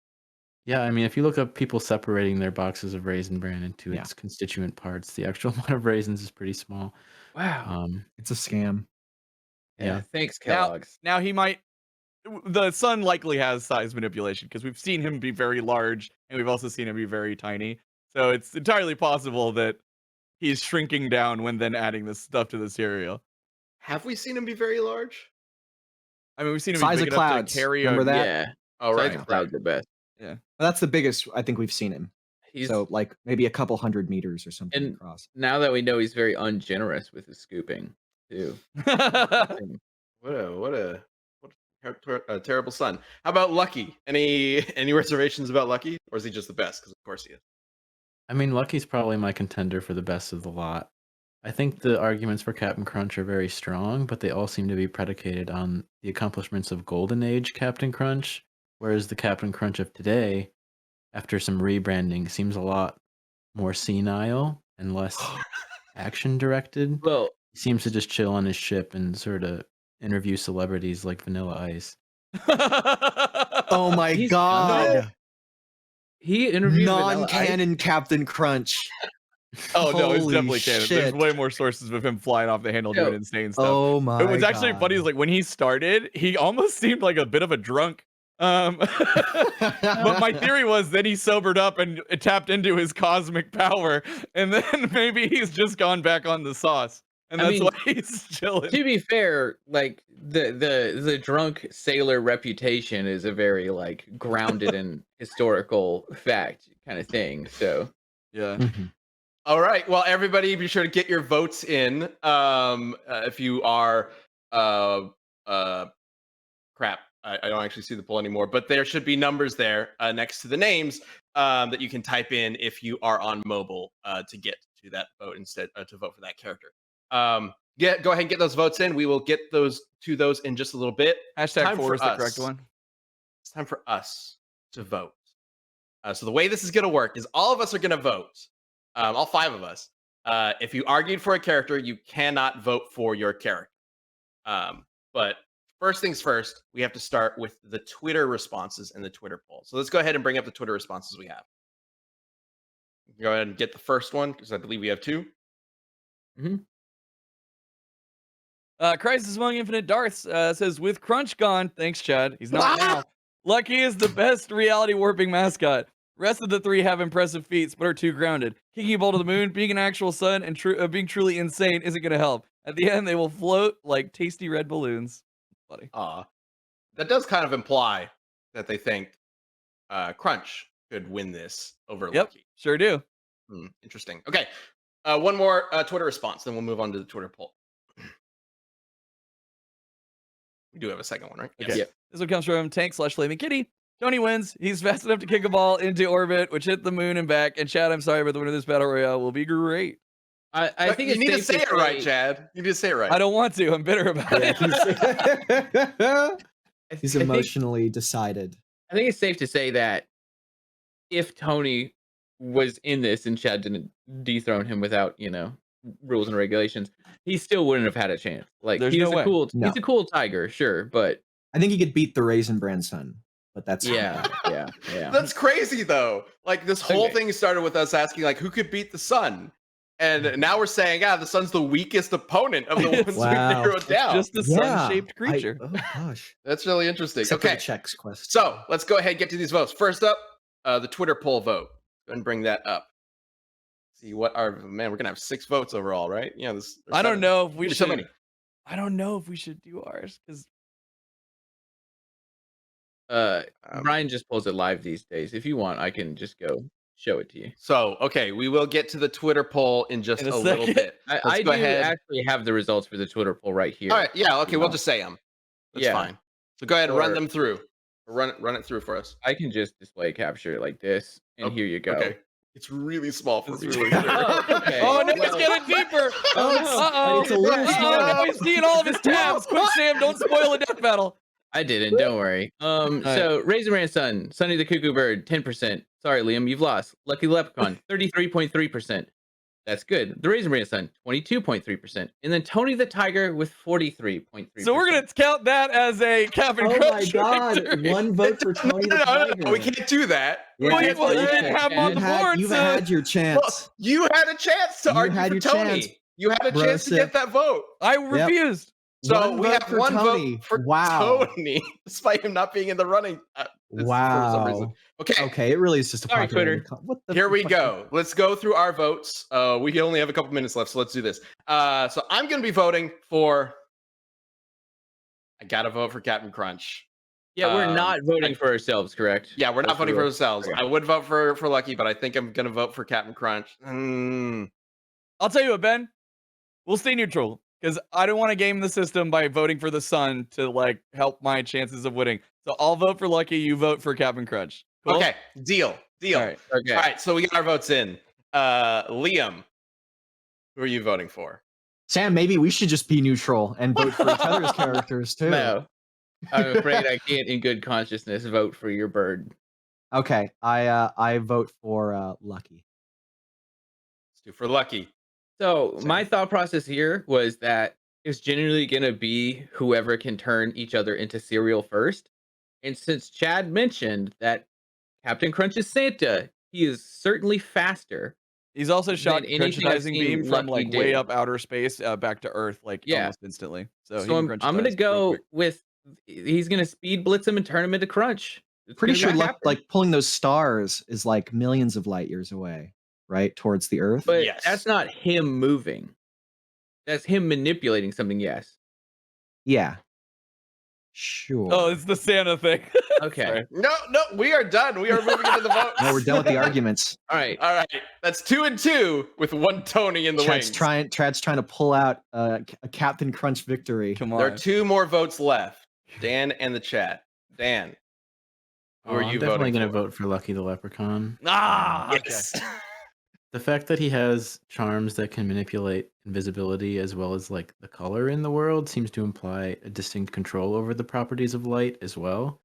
yeah. I mean, if you look up people separating their boxes of Raisin Bran into Yeah. its constituent parts, the actual amount of raisins is pretty small. Wow. It's a scam. Yeah. Thanks, Now- Kellogg's. Now he might. The sun likely has size manipulation because we've seen him be very large and we've also seen him be very tiny. So it's entirely possible that he's shrinking down when then adding this stuff to the cereal. Have we seen him be very large? I mean, we've seen him Size be of big enough clouds. to carry Remember a. that? Yeah. Oh, Size right. of clouds the best. That's the biggest I think we've seen him. He's So like maybe a couple hundred meters or something And- across. now that we know he's very ungenerous with his scooping too. What a terrible son. How about Lucky? Any reservations about Lucky, or is he just the best? Because of course he is. I mean, Lucky's probably my contender for the best of the lot. I think the arguments for Captain Crunch are very strong, but they all seem to be predicated on the accomplishments of Golden Age Captain Crunch, whereas the Captain Crunch of today, after some rebranding, seems a lot more senile and less action directed. Well, He seems to just chill on his ship and sort of interview celebrities like Vanilla Ice. Oh my He's god. he interviewed Vanilla Ice. Non-canon Captain Crunch. Oh no, it's Holy definitely canon. There's shit. way more sources of him flying off the handle Yo. doing insane stuff. Oh my What's actually god. funny is like when he started, he almost seemed like a bit of a drunk. But my theory was that he sobered up and tapped into his cosmic power, and then maybe he's just gone back on the sauce, and I that's mean, why he's chilling. To be fair, like the drunk sailor reputation is a very like grounded in historical fact kind of thing. So Yeah. Mhm. All right. Well, everybody, be sure to get your votes in. If you are, crap, I don't actually see the poll anymore, but there should be numbers there next to the names that you can type in if you are on mobile to get to that vote instead to vote for that character. Go ahead and get those votes in. We will get those in just a little bit. Hashtag Time 4 for is the us. correct one. It's time for us to vote. So the way this is going to work is all of us are going to vote. all 5 of us. If you argued for a character, you cannot vote for your character. But first things first, we have to start with the Twitter responses and the Twitter poll. So let's go ahead and bring up the Twitter responses we have. Go ahead and get the first one because I believe we have 2. Crisis Among Infinite Darths says, with Crunch gone, thanks, Chad. He's not now. Lucky is the best reality warping mascot. Rest of the 3 have impressive feats, but are too grounded. Kicking a ball to the moon, being an actual sun, and being truly insane isn't going to help. At the end, they will float like tasty red balloons. Funny. That does kind of imply that they think Crunch could win this over Lucky. Sure do. Interesting. Okay. One more Twitter response, then we'll move on to the Twitter poll. We do have a second one, right? Okay. Yes. This one comes from Tank/Flaming Kitty. Tony wins. He's fast enough to kick a ball into orbit, which hit the moon and back. And Chad, I'm sorry, but the winner of this battle royale will be great. I think you need to say it right, Chad. You need to say it right. I don't want to. I'm bitter about it. He's emotionally decided. I think it's safe to say that if Tony was in this and Chad didn't dethrone him without, rules and regulations, he still wouldn't have had a chance. Like, he's a cool tiger, sure, but I think he could beat the Raisin Bran son. But that's yeah. That's crazy though. Like this whole thing started with us asking like who could beat the sun, and now we're saying the sun's the weakest opponent of the ones we narrowed down. Just a sun-shaped creature. Oh gosh, that's really interesting. Except for the checks quest. So let's go ahead and get to these votes. First up, the Twitter poll vote. Go ahead and bring that up. See what we're gonna have 6 votes overall, right? Yeah, I don't know if we should. So many. I don't know if we should do ours because. Ryan just pulls it live these days. If you want, I can just go show it to you. So, okay, we will get to the Twitter poll in just a little bit. I do actually have the results for the Twitter poll right here. All right, yeah, okay, we'll just say them. That's fine. So go ahead and run them through. Run it through for us. I can just display capture it like this, and here you go. Okay. It's really small for me. Really okay. Oh no, it's getting deeper. It's a little small. Now he's seeing all of his tabs. Quick, Sam, don't spoil a death battle. I didn't. Don't worry. So Raisin Bran son, Sonny the Cuckoo Bird, 10%. Sorry, Liam, you've lost. Lucky Leprechaun, 33.3%. That's good. The Raisin Bran son, 22.3%, and then Tony the Tiger with 43.3%. So we're gonna count that as a Captain Crunch. Oh my God! Victory. 1 vote for Tony the Tiger. No, we can't do that. Well, you didn't have him on the board. You've had your chance. Well, you had a chance to argue for Tony. You had a chance to get that vote. I refused. So we have 1 vote for Tony, despite him not being in the running. Wow. For some reason. Okay. It really is just a Twitter. Here we go. Let's go through our votes. We only have a couple minutes left, so let's do this. So I'm going to be voting for. I gotta vote for Captain Crunch. Yeah, we're not voting for ourselves, correct? Yeah, we're not voting for ourselves. I would vote for Lucky, but I think I'm going to vote for Captain Crunch. I'll tell you what, Ben. We'll stay neutral. Because I don't want to game the system by voting for the sun to like help my chances of winning. So I'll vote for Lucky. You vote for Captain Crunch. Cool? Okay, deal. All right. Okay. All right. So we got our votes in. Liam, who are you voting for? Sam, maybe we should just be neutral and vote for each other's characters too. No, I'm afraid I can't, in good consciousness, vote for your bird. Okay, I vote for Lucky. Let's do for Lucky. So my thought process here was that it's generally going to be whoever can turn each other into cereal first. And since Chad mentioned that Captain Crunch is Santa, he is certainly faster. He's also shot crunchizing beam from like way up outer space back to Earth almost instantly. So I'm going to go with he's going to speed blitz him and turn him into Crunch. Pretty sure like pulling those stars is like millions of light years away. Right towards the Earth, but that's not him moving. That's him manipulating something. Yes. Yeah. Sure. Oh, it's the Santa thing. Okay. No, we are done. We are moving into the votes. No, we're done with the arguments. All right. That's 2 and 2 with 1 Tony in the wings. Trad's trying to pull out a Captain Crunch victory. Come on. There are 2 more votes left. Dan and the chat. Dan, who are you I'm definitely voting going to for? vote for Lucky the Leprechaun. Yes. Okay. The fact that he has charms that can manipulate invisibility as well as like the color in the world seems to imply a distinct control over the properties of light as well.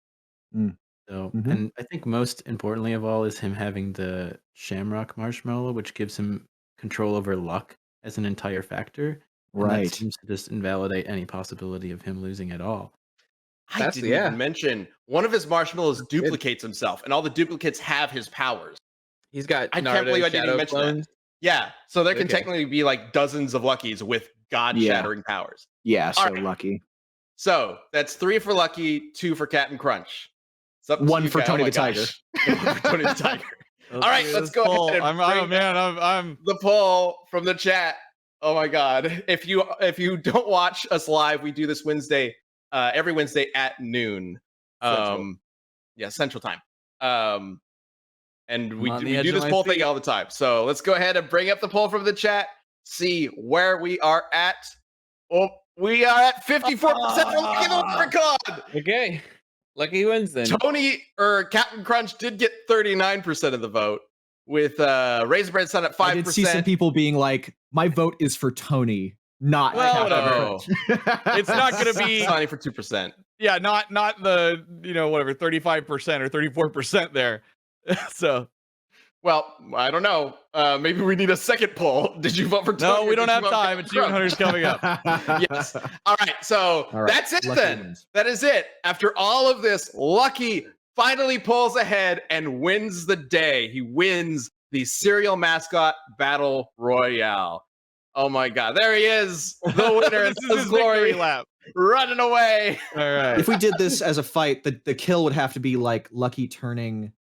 So, Mhm. and I think most importantly of all is him having the Shamrock Marshmallow, which gives him control over luck as an entire factor. And that Right. seems to just invalidate any possibility of him losing at all. I That's- didn't yeah. even mention one of his marshmallows That's good. duplicates himself, and all the duplicates have his powers. He's got I can't believe Naruto I didn't even shadow mention clones. that. Yeah, so there can Okay. technically be like dozens of Luckies with God-shattering powers. Yeah, All so right. lucky. So that's 3 for Lucky, 2 for Captain Crunch. It's up to 1 you for guys. Tony Oh my the Tiger. gosh. 1 for Tony the Tiger. All right, let's go ahead and I'm bring I'm the poll from the chat. Oh my god! If you don't watch us live, we do this Wednesday, every Wednesday at noon. Central. Yeah, Central Time. And I'm we on do, the we edge do of this my poll thing seat. all the time. So let's go ahead and bring up the poll from the chat. See where we are at. Oh, we are at 54% Lucky the Leprechaun. Okay. Lucky wins then. Tony or Captain Crunch did get 39% of the vote, with Raisin Bread Sun at 5%. I did see some people being like, "My vote is for Tony, not Well, Captain whatever. Crunch." It's not gonna be- Sonny for 2%. Yeah, not the whatever 35% or 34% there. So Well, I don't know. Maybe we need a second poll. Did you vote for Tony? no, or we don't did you have vote time. Captain Achievement Crunch? Hunter's coming up. Yes. All right. So All right, that's it Lucky then. wins. That is it. After all of this, Lucky finally pulls ahead and wins the day. He wins the cereal mascot battle royale. Oh my God. There he is. The winner in This is his his glory, victory lap. running away. All right. If we did this as a fight, the kill would have to be like Lucky turning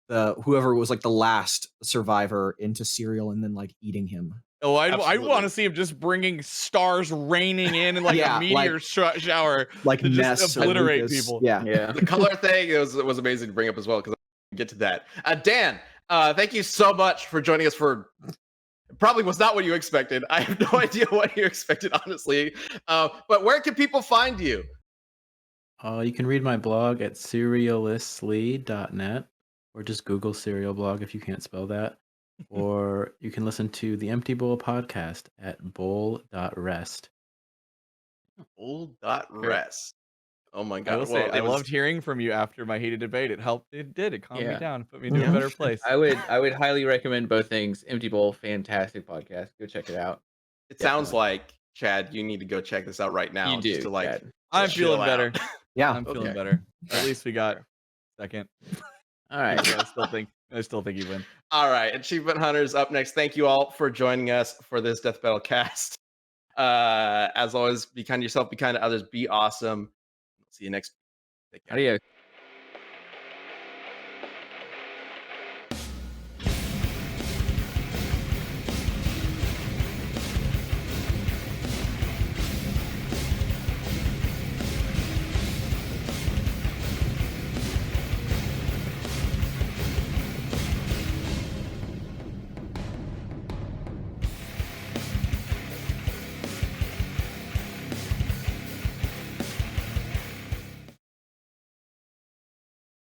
the whoever was like the last survivor into cereal and then like eating him. Oh, I Absolutely. want to see him just bringing stars raining in like Yeah, a meteor shower Like to Ness just or obliterate Lucas. people. Yeah. Yeah. The color thing was amazing to bring up as well, because I get to that. Dan, thank you so much for joining us for probably was not what you expected. I have no idea what you expected, honestly. But where can people find you? You can read my blog at serialistly.net, or just Google Serial Blog if you can't spell that. Or you can listen to the Empty Bowl podcast at bowl.rest. Bowl.rest. Oh my I God. will say, Well, I it was- loved hearing from you after my heated debate. It helped. It did. It calmed me Yeah. down, put me into Yeah. a better place. I would highly recommend both things. Empty Bowl, fantastic podcast. Go check it out. It sounds Definitely. like, Chad, you need to go check this out right now. You do, just to like Chad. I'm chill feeling out. better. Yeah. I'm feeling Okay. better. At least we got second. All right. Yeah, I still think you win. All right, Achievement Hunters up next. Thank you all for joining us for this Death Battle cast. As always, be kind to yourself, be kind to others, be awesome. See you next. Take care. Adios.